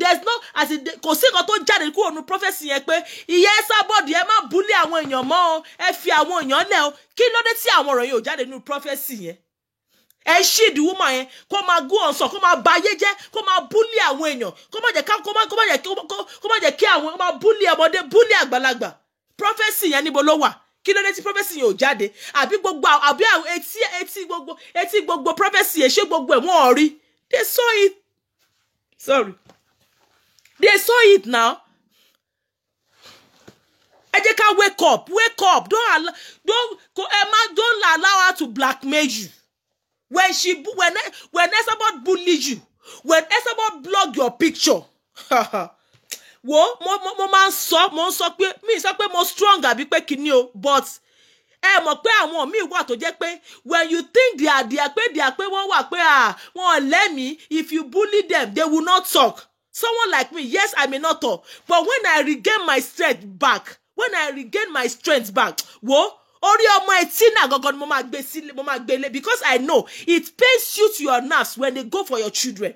as in, kò sí nǹkan tó jáde kúrò nínú prophecy yẹn pé ìyá Esabod ẹ má bully àwọn èèyàn mọ́ o, ẹ fi àwọn èèyàn lẹ̀ o. Kí ló dé tí àwọn ọ̀rọ̀ yẹn ò jáde nínú prophecy yẹn? Ẹ shield woman yẹn kó máa go on sọ, kó máa ba ayé jẹ́, kó máa bully àwọn èèyàn, kó má jẹ́ kí àwọn máa bully ọmọdé, bully àgbàlagbà. Prophecy yẹn níbo ló wà? Kí ló dé tí prophecy yẹn ò jáde? Àbí gbogbo etí gbogbo prophecy yẹn ṣé gbogbo ẹ̀ wọ́n rí? They saw it. Sorry. They saw it now. Ejeka, wake up. Wake up. Don't allow her to blackmail you. When Esabod bully you, when Esabod blog your picture, wo mo man sọ pé mi sọ pé mo strong àbí pé kíni o, but mọ̀ pé àwọn mi wà tó jẹ́ pé when you think they are pé wọ́n wà pé wọ́n lẹ́mìí, if you bully them they will not talk. Someone like me, yes, I may not talk, but when I regain my strength back, wo orí ọmọ Tina gangan mo máa gbé lé, because I know it pains you to your nerves when they go for your children.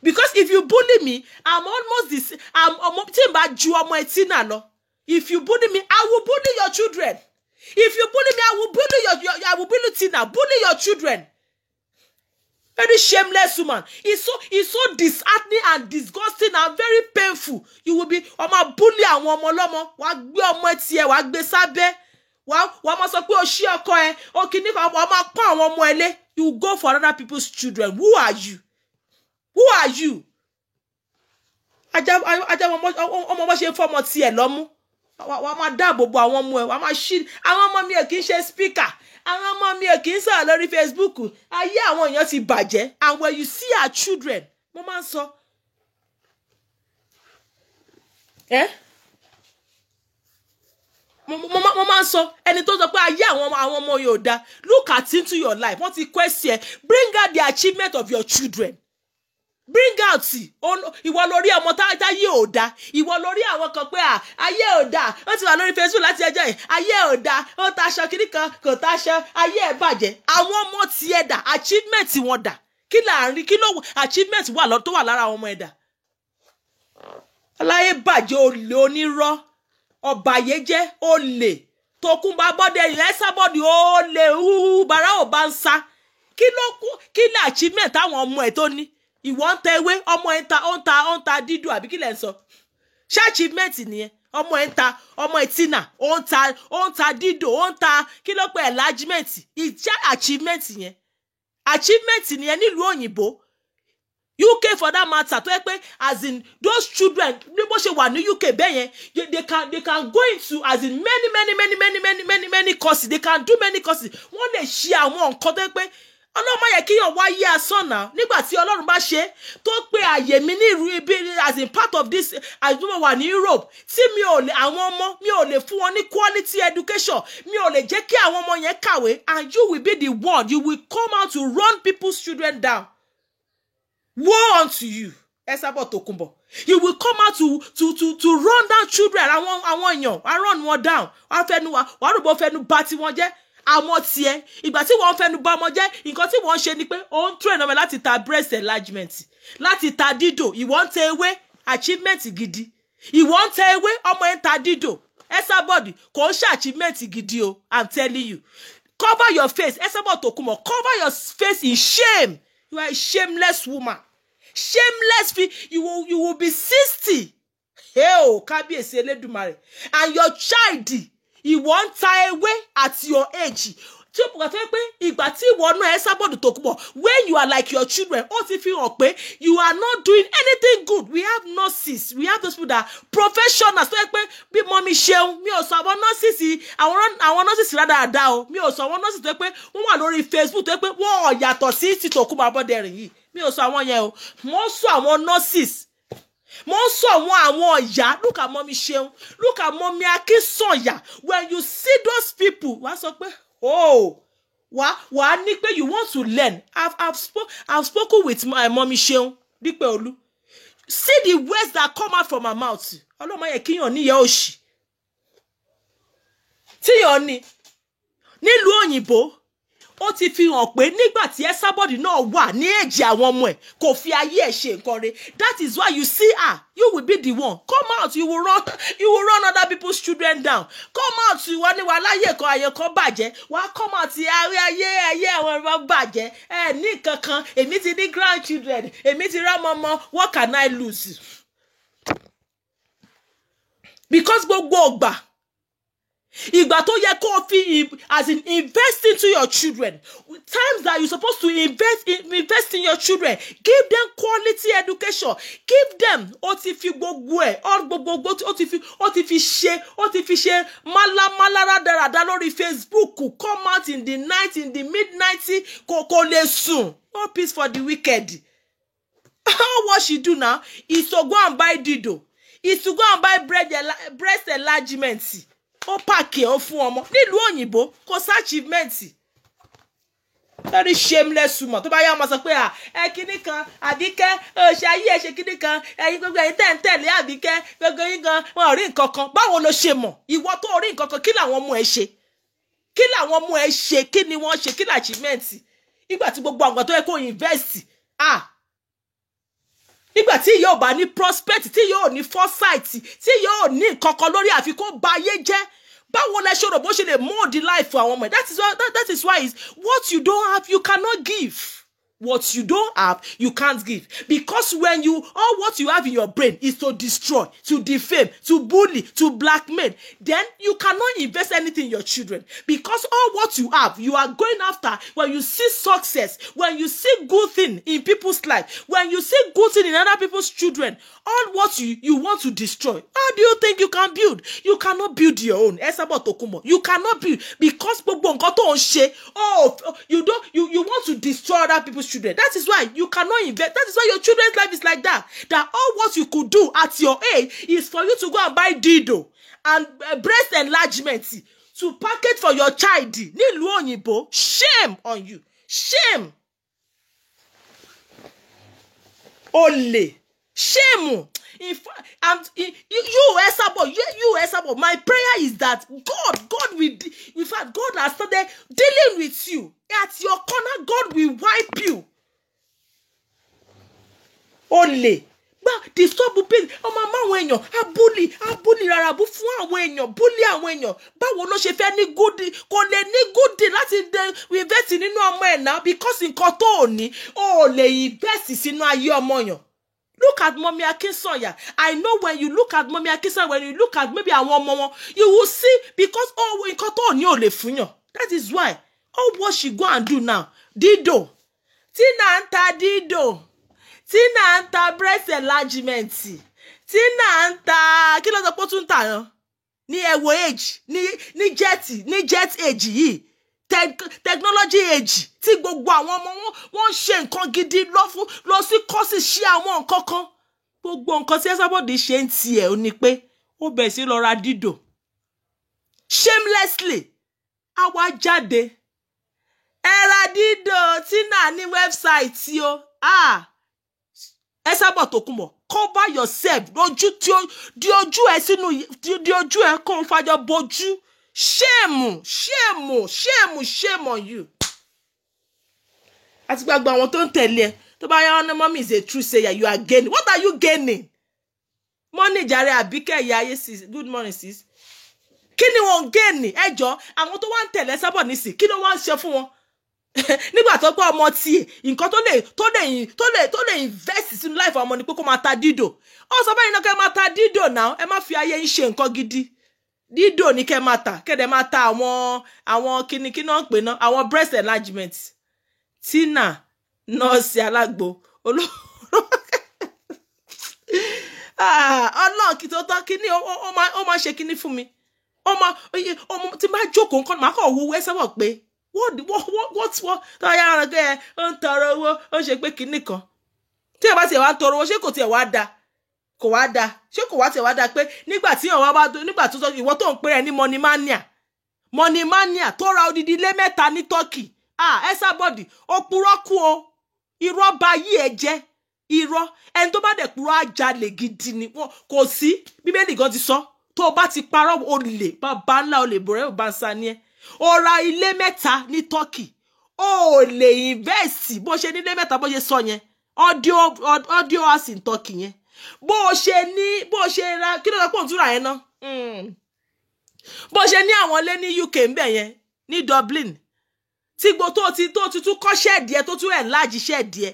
Because if you bully me, I'm almost this. I'm Tina lo. If you bully me, I will bully your children. If you bully me, I will bully Tina. Bully your children. Very shameless woman. It's so disheartening and disgusting and very painful. You will be bully àwọn ọmọ ọlọ́mọ. Wàá gbé ọmọ tiẹ̀, wàá gbé sábẹ́. Wàá máa sọ pé o ṣí ọkọ ẹ, o kìíní kan, wàá máa pọ́n àwọn ọmọ ẹlé. You go for other people's children. Who are you? Who are you? Ajá ọmọ bó ṣe fọmọ tiẹ̀ lọ́mú. Wàá máa dáàbò bo àwọn ọmọ ẹ̀, wàá máa ṣí. Àwọn ọmọ mi ò kì í ṣe speaker. Àwọn ọmọ mi ò kì í sọ̀rọ̀ lórí Facebook. Ayé àwọn èèyàn ti bàjẹ́. And when you see our children, mo máa ń sọ. Mo máa ń sọ ẹni tó sọ pé ayé àwọn ọmọ yóò dá. Look at into your life. Wọ́n ti question. Bring out the achievement of your children. Bring out ìwọ lórí ọmọ táyé ò dá. Ìwọ lórí àwọn kan pé ayé ò dá. Ó ti wà lórí Facebook láti ẹjọ́ yìí. Ayé ò dá. Ó ta aṣọ kiri kan kò ta aṣọ. Ayé ẹ̀ bàjẹ́. Àwọn ọmọ tiẹ̀ dà. Achievement wọn dà. Kí là ń rí? Kí ló achievement tó wà lára àwọn ọmọ ẹ̀ dà? Aláyé bàjẹ́, olè onírọ́. Ọ̀bàyéjẹ́, olè. Tókunbọ̀ Abọ́dẹrìn, Ẹsábọ́ọ̀dù, olè. Bàrà ò bá ń sá. Kí ló achievement àwọn ọmọ ẹ̀ tó ní? Ìwọ ń tẹ ewé, ọmọ ẹ̀ ń ta dídùn àbí kí lẹ̀ ń sọ? Ṣé achievement nìyẹn? Ọmọ ẹ̀ ń ta, ọmọ ẹ̀ Tina, ó ń ta dídùn, ó ń ta kí ló pé enlargement. Ìjà achievement yẹn. Achievement nìyẹn nílùú òyìnbó. UK for that matter, tó yẹ pé as in those children, bí bó ṣe wà ní UK bẹ́ẹ̀ yẹn, they can go into as in many courses. They can do many courses. Wọ́n lè ṣe àwọn nǹkan tó yẹ pé Ọlọ́run máa yẹ kí yàn wáyé asán náà nígbà tí Ọlọ́run bá ṣe tó pé àyè mi ní ìlú ibi as in part of this àdúgbò wà ní Europe tí mi ò lè àwọn ọmọ mi ò lè fún wọn ní quality education, mi ò lè jẹ́ kí àwọn ọmọ yẹn kàwé, and you will be the one, you will come out to run people's children down. Woe unto you, Esabod Tokunbo. You will come out to run down children. Àwọn èèyàn, I run wọn down. Wàá rúbọ fẹnu bà tí wọ́n jẹ́. Àmọ́ tiẹ̀, ìgbà tí wọ́n fẹnu bà ọmọ jẹ́, nǹkan tí wọ́n ṣe ni pé ó ń train ọmọ láti ta breast enlargement, láti ta dídò. Ìwọ ń tẹ ewé, achievement gidi. Ìwọ ń tẹ ewé, ọmọ ẹ̀ ń ta dídò. Esabod kò ń ṣe achievement gidi o, I'm telling you. Cover your face, Esabod Tokunbo. Cover your face in shame. You are a shameless woman. Shameless, you will be 60. Hell, Kábíyèsí Elédùmarè. And your child, ìwọ ń ta ewé at your age. Tí o bá fẹ́ pé ìgbà tí ìwọ náà Esabod Tokunbo, when you are like your children, ó ti fi hàn pé you are not doing anything good. We have nurses, we have those people that are professionals. Tó yẹ pé bí mọ́mí ṣeun, mi ò sọ àwọn nurses, àwọn nurses rádaràda o. Mi ò sọ àwọn nurses tó yẹ pé wọ́n wà lórí Facebook tó yẹ pé wọ́n ò yàtọ̀ sí ti Tokunbo Abọ́dẹrìn yìí. Mi ò sọ àwọn yẹn o. Mo sọ àwọn nurses. Mo sọ àwọn ìyá. Look at Mommy Ṣeun. Look at Mommy Akínsànyà. When you see those people, wàá sọ pé oh, wàá ní pé you want to learn. I've spoken with my Mommy Ṣeun Dípẹ́ Olú. See the words that come out from her mouth. Ọlọ́mọ yẹ kíyàn níyà òṣì. Tíyàn ní nílùú òyìnbó, ó ti fi hàn pé nígbà tí Esabod náà wà ní èjì àwọn ọmọ ẹ̀ kò fi ayé ẹ̀ ṣe nǹkan rẹ̀. That is why you see her. You will be the one. Come out. You will run other people's children down. Come out. Ìwọ ni wà láyé kan ayé kan bàjẹ́. Wàá come out. Ayé àwọn ọmọ bàjẹ́. Ní kankan. Èmi ti ní grandchildren. Èmi ti rá mọ́mọ́. What can I lose? Because gbogbo ọgbà Ìgbà tó yẹ kó fi as in invest into your children. Times that you're supposed to invest in your children. Give them quality education. Give them ó ti fi gbogbo ẹ̀ ó ti fi ṣe mala rádaràda lórí Facebook. Come out in the night, in the midnight, kò lè sùn. No peace for the wicked. What she do now is to go and buy dido. Is to go and buy breast enlargement. Ó pàkì ó fún ọmọ nílùú òyìnbó kò sí achievement. Very shameless woman. Tó bá yá ọmọ sọ pé kíní kan Àbíkẹ́ ṣe ayé ẹ ṣe kíní kan ẹ̀yin gbogbo ẹ̀yin tẹ̀lé Àbíkẹ́ gbogbo yín gan wọn ò rí nǹkan kan. Báwo ló ṣe mọ̀? Ìwọ tó rí nǹkan kan kí làwọn ọmọ ẹ ṣe? Kí làwọn ọmọ ẹ ṣe? Kí ni wọ́n ṣe? Kí ni achievement? Nígbà tí gbogbo àwọn tó yẹ kó invest. Nígbà tí yóò bá ní prospect, tí yóò ní foresight, tí yóò ní nǹkan kan lórí àfi kó ba ayé jẹ́. Báwo lẹ ṣe rò bó ṣe lè mold the life for àwọn ọmọ? That is why what you don't have, you cannot give. What you don't have, you can't give. Because when all what you have in your brain is to destroy, to defame, to bully, to blackmail, then you cannot invest anything in your children. Because all what you have, you are going after. When you see success, when you see good thing in people's life, when you see good thing in other people's children, all what you want to destroy. How do you think you can build? You cannot build your own. You cannot build because you want to destroy other people's children. That is why you cannot invest. That is why your children's life is like that. That all what you could do at your age is for you to go and buy dido and breast enlargement to package for your child. Nílùú òyìnbó. Shame on you. Shame. Ole. Shame. You Esabo, my prayer is that God will, in fact, God has started dealing with you. At your corner, God will wipe you. Only. But disturb people. Oh, mama, when you bully rarabu fún àwọn èèyàn, bully àwọn èèyàn. Báwo ló ṣe fẹ́ ní good, kò lè ní good day láti we invest nínú ọmọ ẹ̀ now because nǹkan tó ní, ó lè invest sínú ayé ọmọ yàn. Look at Mommy Akinsanya. I know when you look at Mommy Akinsanya, when you look at maybe àwọn ọmọ wọn, you will see because nǹkan tó ní ò lè fún yàn. That is why all what she go and do now, dido. Tina anta dido. Tina anta breast enlargement. Tina anta kí ló sọ pé ó tún tà yan? Ní ẹ̀wọ̀ age, ní jet age yìí. Technology age tí gbogbo àwọn ọmọ wọn ṣe nǹkan gidi lọ sí courses ṣe àwọn nǹkan kan. Gbogbo nǹkan tí Esabod ṣe ń tiẹ̀ ó ní pé ó bẹ̀ sí lọ ra dido. Shamelessly. Àwa jáde. Ẹ ra dido Tina ní website tí o. Esabod Tokunbo, cover yourself. Di ojú ẹ sínú di ojú ẹ kó fàjọ bojú. Shame on you. Àti gbogbo àwọn tó ń tẹ̀lé tó bá yá ọ̀nà mommy is a true sayer, you are gaining. What are you gaining? Money jàre Àbíkẹ́ ìyá ayé sis. Good morning sis. Kí ni wọ́n gain? Ẹjọ́ àwọn tó wá ń tẹ̀lé Esabod nísì kí ló wá ń ṣe fún wọn? Nígbà tó pé ọmọ tí nǹkan tó lè invest sínú life ọmọ ni pé kó máa ta dido. Ó sọ báyìí náà kẹ́ máa ta dido now. Ẹ má fi ayé yín ṣe nǹkan gidi. Dido ní kẹ́ máa tà, kẹ́dẹ̀ máa ta àwọn kíni náà pè náà, àwọn breast enlargement. Tina nọ́ọ̀sì alágbo Ọlọ́run kí tó tán kíní ó máa ṣe kíní fún mi. Tí máa jókòó nǹkan máa kọ̀ wo Esabod pé what tó yára gẹ́ ó ń tọrọ owó ó ṣe pé kíní kan. Tí ẹ bá tiẹ̀ wá tọrọ owó ṣé kò tiẹ̀ wá da? Kò wá da. Ṣé kò wá tiẹ̀ wá da pé nígbà tí ìwọ bá nígbà tó sọ ìwọ tó ń pè ẹ́ ní money mania tó ra odidi ilé 3 ní Turkey. Esabod ó purọ́ kú o. Irọ́ ba yí ẹ jẹ́. Irọ́ ẹni tó bá dẹ̀ purọ́ àjálè gidi ni kò sí. Bíbélì gan ti sọ tó bá ti parọ́ olè bàbá ńlá olè bọ̀rẹ́ ò bá ń sa ni ẹ. Ó ra ilé 3 ní Turkey. Ó lè invest bó ṣe ní ilé 3 bó ṣe sọ yẹn. Audio house in Turkey yẹn. Bó ṣe ra kí ló lọ pọ̀ tún ra yẹn ná. Bó ṣe ní àwọn ilé ní UK ń bẹ̀ yẹn ní Dublin. Tí gbogbo tó ti tún kọ́ ṣẹ́ẹ̀dì ẹ tó tún enlarge ṣẹ́ẹ̀dì ẹ.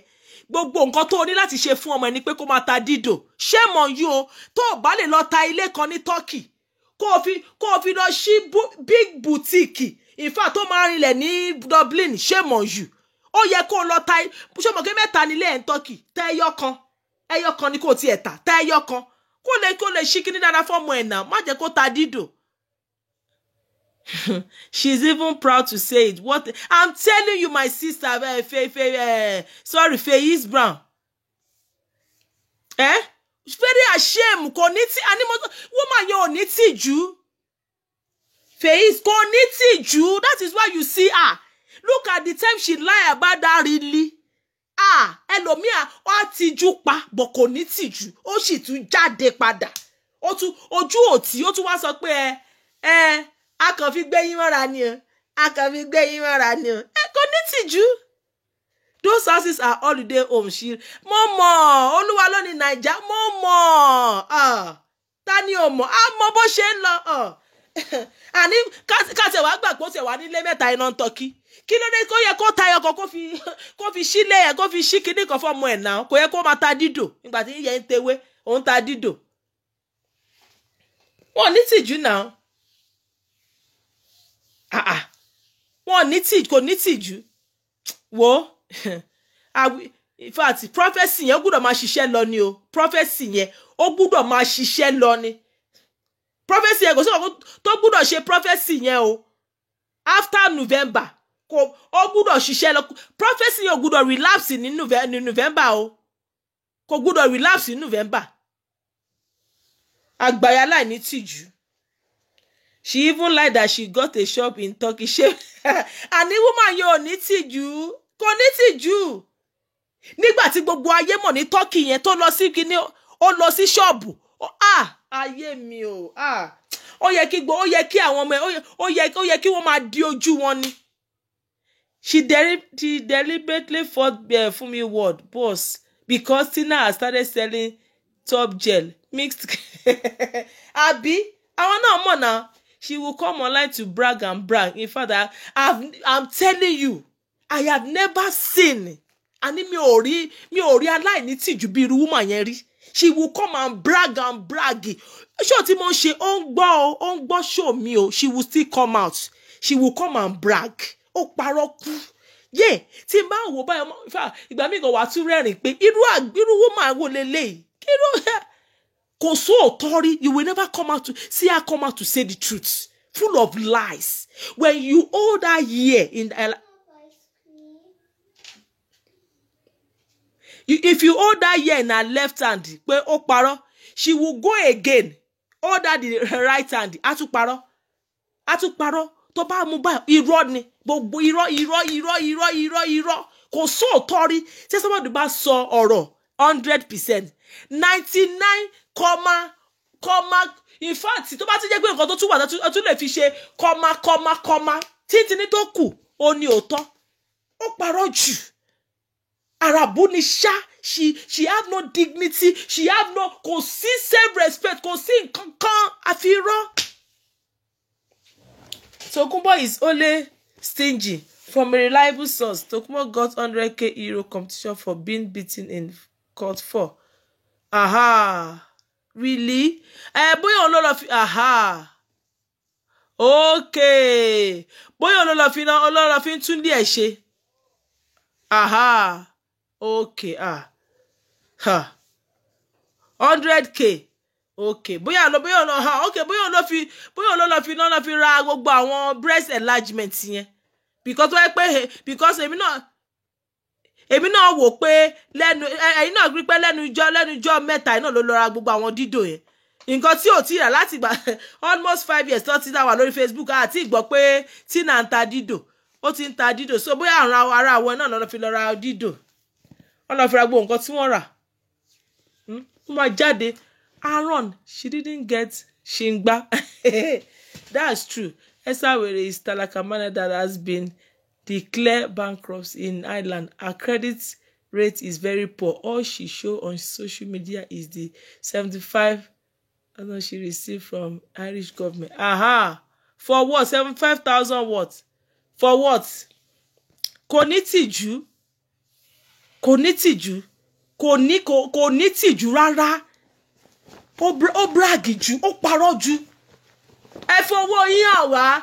Gbogbo nǹkan tó ní láti ṣe fún ọmọ ẹni pé kó máa ta dido. Shame on you o. Tó bá lè lọ ta ilé kan ní Turkey. kó fi lọ ṣí big boutique in fact tó máa rinlẹ̀ ní Dublin shame on you. Ó yẹ kó lọ ta ṣé mo ke mẹ́ta nílé ẹ̀ ń Turkey tẹ́ ẹyọ kan ni kò tiẹ̀ tà tẹ́ ẹyọ kan kó lè ṣí kíní dáadáa fọ́mọ ẹ̀ náà má jẹ́ kó ta dídò. She's even proud to say it. What I'm telling you, my sister, Faye's Brown. Very ashamed. Woman, you're nitiju. Faye's nitiju. That is why you see her. Look at the time she lie about that really. Elomia, o tiju pa, but kò ní tìjú. Ó sì tún jáde padà. Ojú òtí, ó tún wá sọ pé a kàn fi gbé yín mọ́ra ni o. A kàn fi gbé yín mọ́ra ni o. Kò ní tìjú. Those houses are holiday homes. Mọ̀mọ́, Olúwa ló ní Naija. Mọ̀mọ́. Ta ni o mọ̀? A mọ̀ bó ṣe ń lọ. Àní káṣẹ̀ wá gbà pé ó ṣe wà nílé mẹ́ta iná ń Turkey. Kí ló dé kó yẹ kó tayọ kan kó fi sílé ẹ̀ kó fi ṣí kíní kan fọ́mọ ẹ̀ náà. Kò yẹ kó máa ta dídò. Nígbà tí yẹn ń tewé, òun ta dídò. Wọ́n ní tìjú náà. Wọ́n ní tìjú, kò ní tìjú. Wo in fact prophecy yẹn gbọ́dọ̀ máa ṣiṣẹ́ lọ ni o. Prophecy yẹn ó gbọ́dọ̀ máa ṣiṣẹ́ lọ ni. Prophecy yẹn kò sí ọkọ tó gbọ́dọ̀ ṣe prophecy yẹn o. After November ó gbọ́dọ̀ ṣiṣẹ́ lọ. Prophecy yẹn ò gbọ́dọ̀ relapse ní November o. Kò gbọ́dọ̀ relapse ní November. Àgbàyà láì ní tìjú. She even lied that she got a shop in Turkey. And the woman yóò ní tìjú. Kò ní tìjú. Nígbà tí gbogbo ayé mọ̀ ní Turkey yẹn tó lọ sí kíní ó lọ sí ṣọ́ọ̀bù. Ayé mi o. Ó yẹ kí àwọn ọmọ ó yẹ kí wọ́n máa di ojú wọn ni. She deliberately fought Funmi word boss because Tina has started selling top gel mixed. Abi, àwọn náà mọ̀ náà. She will come online to brag and brag. In fact, I'm telling you, I have never seen. Ani mi ò rí aláìní tìjú bí irú woman yẹn rí. She will come and brag and brag. Show tí mo ṣe ó ń gbọ́ show mi o. She will still come out. She will come and brag. Ó parọ́ kú. Yeah, tí n bá wò báyìí ìgbà mi gan wá tún rẹ́rìn pé irú woman wo leléyìí. Kò sóòótọ́ rí. You will never see her come out to say the truth. Full of lies. When you hold her here in if you hold her here in her left hand, pé ó parọ́, she will go again. Hold her the right hand. A tún parọ́. Tó bá mú bá irọ́ ni. Gbogbo irọ́. Kò sóòótọ́ rí. Ṣé somebody bá sọ ọ̀rọ̀ 100%. 99, in fact tó bá ti jẹ́ pé nǹkan tó tún wà tó tún lè fi ṣe comma títí ní tó kù ó ní òótọ́. Ó parọ́ jù. Arabu ni ṣá. She have no dignity. She have no kò sí self-respect. Kò sí nǹkan kan àfi irọ́. Tokunbo is only stingy. From a reliable source, Tokunbo got 100k euro competition for being beaten in court for. Really? Bóyá òun ló lọ fi okay. Bóyá òun ló lọ fi tún díẹ̀ ṣe. Okay. 100k. Okay. Bóyá òun ló fi ra gbogbo àwọn breast enlargement yẹn. Because èmi náà wò pé ẹ̀yin náà rí pé lẹ́nu ijọ́ mẹ́ta iná ló lọ ra gbogbo àwọn dídò yẹn. Nǹkan tí ò tí rà láti gbà almost 5 years tó ti dá wà lórí Facebook àti ìgbọ́ pé Tina ń ta dídò. Ó ti ń ta dídò. So bóyá àwọn ará àwọn náà lọ fi lọ ra dídò. Wọ́n lọ fi ra gbogbo nǹkan tí wọ́n rà. Ó máa jáde. Aaron, she didn't get Shingba. That's true. Esawere is Talakamana that has been declared bankrupt in Ireland. Her credit rate is very poor. All she shows on social media is the 75,000 she received from Irish government. For what? 75,000 what? For what? Kò ní tìjú. Kò ní tìjú rárá. Ó brag jù, ó parọ́ jù. owó yín hàn wá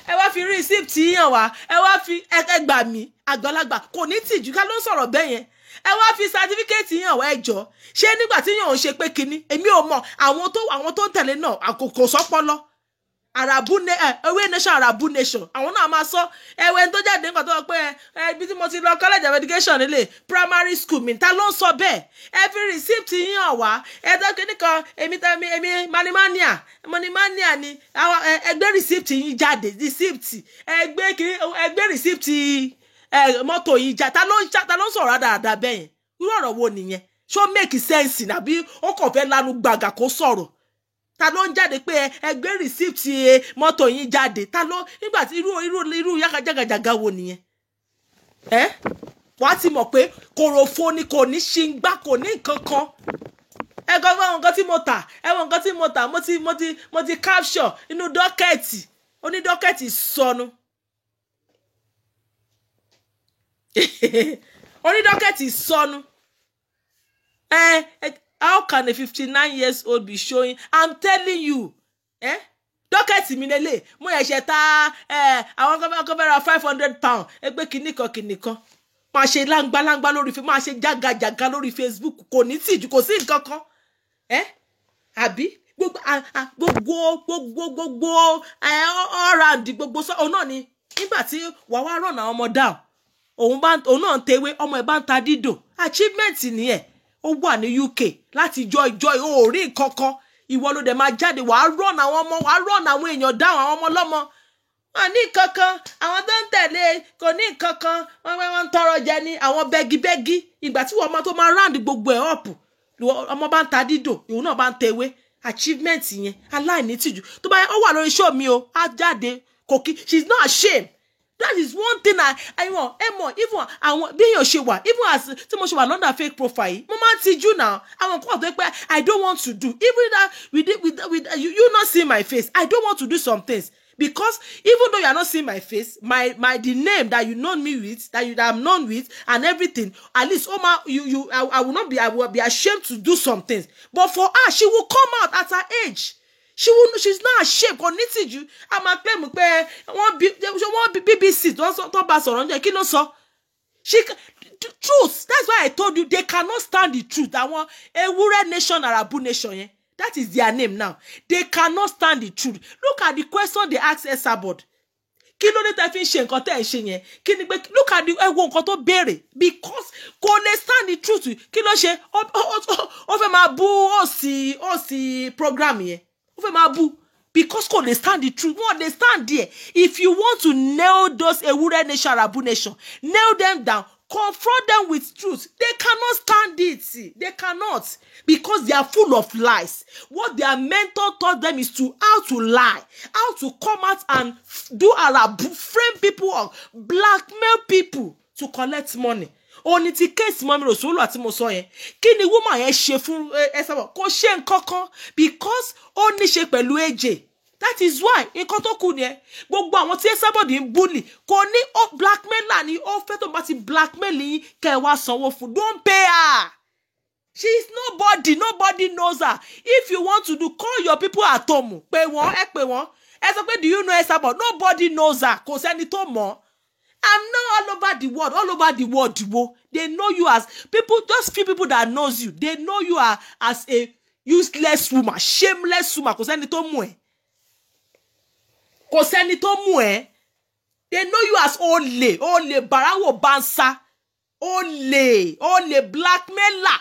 ẹ wá fi receipt yín hàn wá ẹ wá fi ẹgbà mí àgbàlagbà kò ní tìjú ká ló ń sọ̀rọ̀ bẹ́ẹ̀ yẹn ẹ wá fi certificate yín hàn wá ẹjọ́ ṣé nígbà tí yàn ń ṣe pé kinní èmi ò mọ̀ àwọn tó ń tẹ̀lé náà àkókò sọ́pọ́lọ́ ewé nation Arabu nation àwọn náà máa sọ ẹwẹ́ tó jáde nígbà tó wọ́n pé ibi tí mo ti lọ college of education nílé primary school mi ta ló ń sọ bẹ́ẹ̀ ẹ fi receipt yín hàn wá ẹjọ́ kìíní kan èmi manimania ni ẹgbẹ́ receipt yín jáde receipt ẹgbẹ́ receipt mọ́tò yìí já ta ló ń sọ̀rọ̀ dáadáa bẹ́ẹ̀ yẹn irú ọ̀rọ̀ wo nìyẹn ṣó make sense nàbí ó kàn fẹ́ lanu gbàgà kó sọ̀rọ̀ ta ló ń jáde pé ẹgbẹ́ receipt mọ́tò yín jáde ta ló nígbà tí irú yàgàjàgàjàgà wo nìyẹn wàá ti mọ̀ pé kòròfo ni kò ní ṣìngbà kò ní nǹkan kan ẹ̀wọ̀n nǹkan tí mo tà mo ti capture inú dọ́kẹ̀tì onídọ́kẹ̀tì sọnù onídọ́kẹ̀tì sọnù how can a 59 years old be showing? I'm telling you dọ́kẹ̀tì mi lélẹ̀ mo ẹ̀ṣẹ̀ ta àwọn kọ́fẹ́ra £500 ẹgbẹ́ kìnnìkan máa ṣe láńgbáláńgbá lórí máa ṣe jágajàga lórí Facebook kò ní tìjú kò sí nǹkan kan àbí gbogbo ọ̀ràǹdì gbogbo sọ náà ni nígbà tí wàá wá rọ̀nà ọmọ down òun náà ń tewé ọmọ ẹ̀ bá ń ta dídò achievement nìyẹn ó wà ní UK láti joy ó rí nǹkan kan ìwọ ló dẹ̀ máa jáde wàá rọ̀nà àwọn ọmọ wàá rọ̀nà àwọn èèyàn dáhùn àwọn ọmọ ọlọ́mọ wọn ní nǹkan kan àwọn tó ń tẹ̀lé kò ní nǹkan kan wọn ń tọrọ jẹ ní àwọn bẹ́gibẹ́gi ìgbà tí wọ́n máa tó máa round gbogbo ẹ̀ up ọmọ bá ń ta dídò ìwọ náà bá ń tewé achievement yẹn aláìní tìjú tó bá yẹ ó wà lórí show mi o á jáde kò kí she's not ashamed. That is one thing I want. Even àwọn bí èèyàn ṣe wà even as tí mo ṣe wà London fake profile mo máa ń tijú now àwọn nǹkan tó pé I don't want to do even that with you not see my face I don't want to do some things because even though you are not seeing my face my the name that you know me with that I'm known with and everything at least I will be ashamed to do some things but for her she will come out at her age. She's not ashamed kò ní tìjú a máa pè mí pé wọ́n BBC tó bá sọ̀rọ̀ ǹjẹ́ kí ló sọ truth that's why I told you they cannot stand the truth àwọn ewúrẹ́ nation Arabu nation yẹn that is their name now they cannot stand the truth look at the question they ask Esabod kí ló dé tẹ́ fi ń ṣe nǹkan tẹ́ ẹ̀ ṣe yẹn kí ni pé look at the ẹ̀wọ̀n nǹkan tó béèrè because kò lè stand the truth kí ló ṣe ó fẹ́ máa bú òsì program yẹn. Because they stand the truth. What they stand there. If you want to nail those Ewure Nation, Arabu Nation, nail them down, confront them with truth. They cannot stand it. See. They cannot. Because they are full of lies. What their mentor taught them is how to lie. How to come out and do Arabu, frame people or blackmail people to collect money. Oni ti case mọ́mí Rosulu àti mo sọ yẹn kí ni woman yẹn ṣe fún Esabod kò ṣe nǹkan kan because ó ní ṣe pẹ̀lú AJ that is why nǹkan tó kù nìyẹn gbogbo àwọn tí Esabod ń bully kò ní blackmailer ni ó fẹ́ tó bá ti blackmail yín kẹ́ wá sanwó fún don't pay her she is nobody knows her if you want to do call your people at home pè wọ́n pè wọ́n ẹ sọ pé do you know Esabod nobody knows her kò sẹ́ni tó mọ̀. I'm not all over the world. They know you as people, just few people that knows you. They know you are as a useless woman, shameless woman. Kò sẹ́ni tó mú ẹ. They know you as ole, barawo bansa, ole, blackmailer.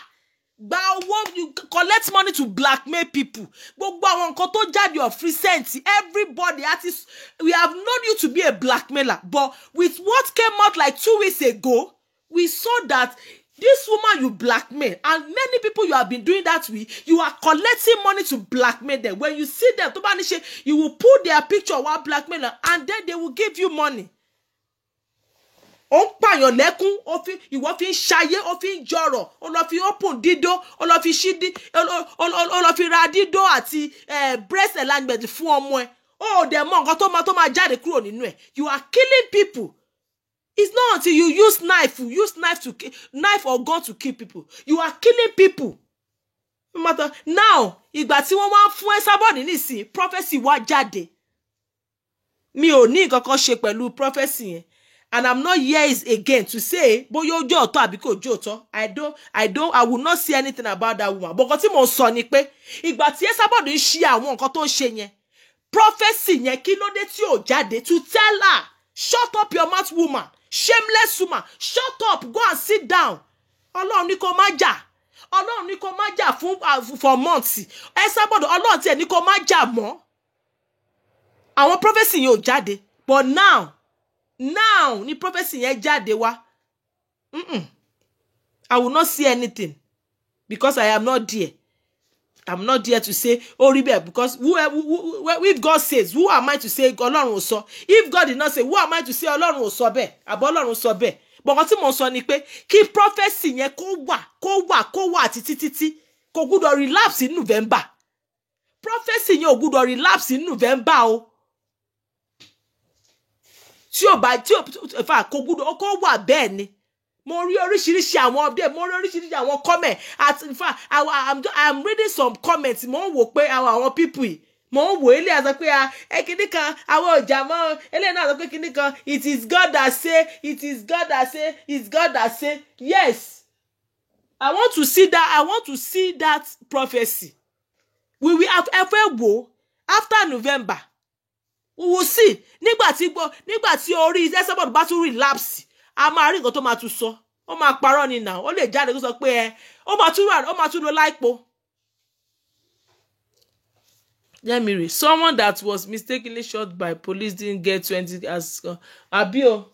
You collect money to blackmail people. Gbogbo àwọn nǹkan tó jáde of recent, everybody artists, we have known you to be a blackmailer. But with what came out like 2 weeks ago, we saw that this woman you blackmail, and many people you have been doing that with, you are collecting money to blackmail them. When you see them, you will put their picture while blackmailing, and then they will give you money. Ó ń pààyàn lẹ́kún ìwọ fi ń ṣayé ó fi ń jọrọ̀ ó lọ fi open dídó ó lọ fi ṣí ó lọ fi ra dídó àti breast enlargement fún ọmọ ẹ ó dẹ̀ mọ̀ nǹkan tó máa jáde kúrò nínú ẹ̀ you are killing people. It's not until you use knife or gun to kill people you are killing people. Now ìgbà tí wọ́n wá fún Esabod nísìn prophecy wá jáde mi ò ní nǹkan kan ṣe pẹ̀lú prophecy yẹn. And I'm not here again to say bóyá ó jẹ́ òótọ́ àbí kò jẹ́ òótọ́. I will not say anything about that woman. But nǹkan tí mo sọ ni pé ìgbà tí Esabod ń ṣe àwọn nǹkan tó ń ṣe yẹn, prophecy yẹn kí ló dé tí ò jáde to tell her, shut up your mouth woman, shameless woman, shut up, go and sit down. Ọlọ́run ní kó má jà. Ọlọ́run ní kó má jà for months. Esabod Ọlọ́run tiẹ̀ ní kó má jà mọ́. Àwọn prophecy yẹn ò jáde. But now ni prophecy yẹn jáde wá. I will not say anything because I am not there. I'm not there to say Oribe, because if God says, who am I to say Ọlọ́run ò sọ? If God did not say, who am I to say Ọlọ́run ò sọ bẹ́ẹ̀? Àbọ̀ Ọlọ́run sọ bẹ́ẹ̀. But what tí mo sọ ni pé kí prophecy yẹn kó wà títí kò gbọ́dọ̀ relapse in November. Prophecy yẹn ò gbọ́dọ̀ relapse in November o. Tí ó bá kò gbọ́dọ̀ kó wà bẹ́ẹ̀ ni. Mo rí oríṣiríṣi àwọn update, mo rí oríṣiríṣi àwọn comment. In fact, I'm reading some comments. Mo ń wò pé àwọn people yìí. Mo ń wò ilé àsọ pé kíní kan àwọn ọjà mọ́ ilé náà àsọ pé kíní kan it is God that say, it is God that say, it's God that say. Yes. I want to see that prophecy. We will have ever wo after November. We will see. Nígbà tí orí Esabod bá tún relapse. A máa rí nǹkan tó máa tún sọ. Ó máa parọ́ ni now. Ó lè jáde kó sọ pé ó máa tún lo láìpò. Let me read. Someone that was mistakenly shot by police didn't get 20 as Abio.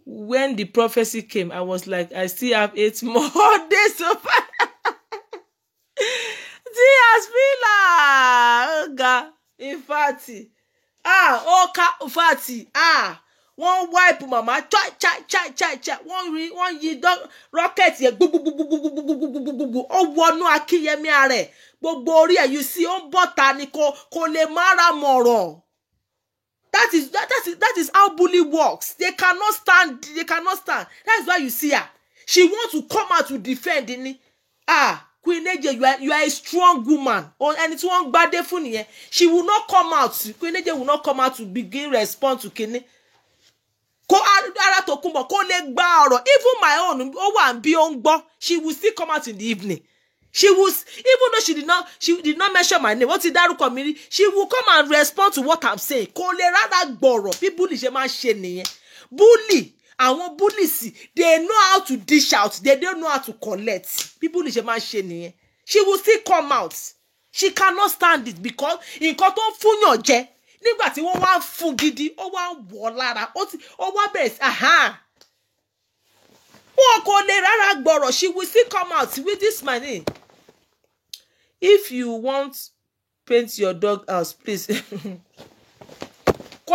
When the prophecy came, I was like, I still have 8 more days to fight. Oga, in fact. Wọ́n wipe mama chai. Wọ́n yí rocket yẹn gbogbo. Ó wọnú Akínyẹmí ààrẹ. Gbogbo orí ẹ̀ you see ó ń bọ́ta ni kò lè mára mọ̀rọ̀. That is how bully works. They cannot stand. That's why you see her. She wants to come out to defend ni. Queen Eje, you are a strong woman. And it's one bad day for you. She will not come out. Queen Eje will not come out to begin respond to Kini. Ko ara to kumbo ko le gba ọ̀rọ̀. Even my own ó wà nbí ó ń gbọ́. She will still come out in the evening. She was, even though she did not mention my name. What did dárúkọ mi rí? She will come and respond to what I'm saying. Kò lè rárá gbọ́rọ̀. Bí bully ṣe máa ṣe nìyẹn. Bully. Àwọn bullies, they know how to dish out. They don't know how to collect. People ṣe máa ṣe nìyẹn. She will still come out. She cannot stand it because nǹkan tó ń fúnyàn jẹ nígbà tí wọ́n wá fún gidi, ó wá wọ̀ lára. Ó wá bẹ̀rẹ̀ wọn kò lè rárá gbọ́rọ̀. She will still come out with this money. If you want paint your dog house, please. Kò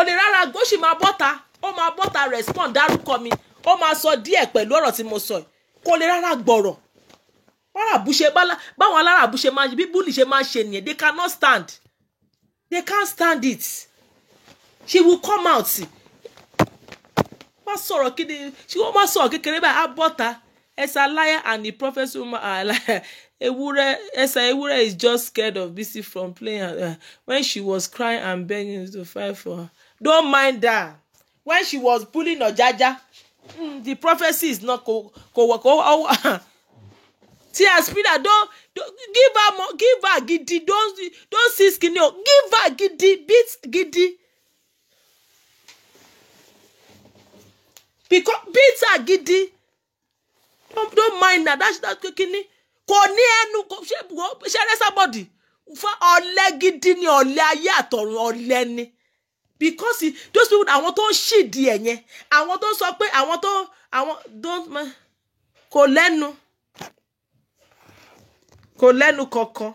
lè rárá gbọ́, she máa bọ́ta. Ó máa bọ́ta respond dárúkọ mi. Ó máa sọ díẹ̀ pẹ̀lú ọ̀rọ̀ tí mo sọ. Kò lè rárá gbọ́rọ̀. Báwọn aláràbù ṣe máa bí bully ṣe máa ṣe nìyẹn. They cannot stand. They can't stand it. She will come out. Má sọ̀rọ̀ kíni. She won't má sọ̀rọ̀ kékeré báyìí. Á bọ́ta. Esa liar and the prophet woman are like Ewúrẹ́ is just scared of Bisi from playing when she was crying and begging to fight for her. Don't mind that. When she was bullying Ojaja, the prophecy is not Tia Spina, don't give her giddy, don't see skinny, give her giddy, beat giddy. Because beat her giddy. Don't mind that. That's kini. Kò ní ẹnu ṣe Esabod. Fa ọ̀lẹ gidi ni ọ̀lẹ ayé àtọ̀run ọ̀lẹ ni. Because those people àwọn tó ń ṣìdí ẹ̀ yẹn, àwọn tó ń sọ pé don't kò lẹ́nu kankan.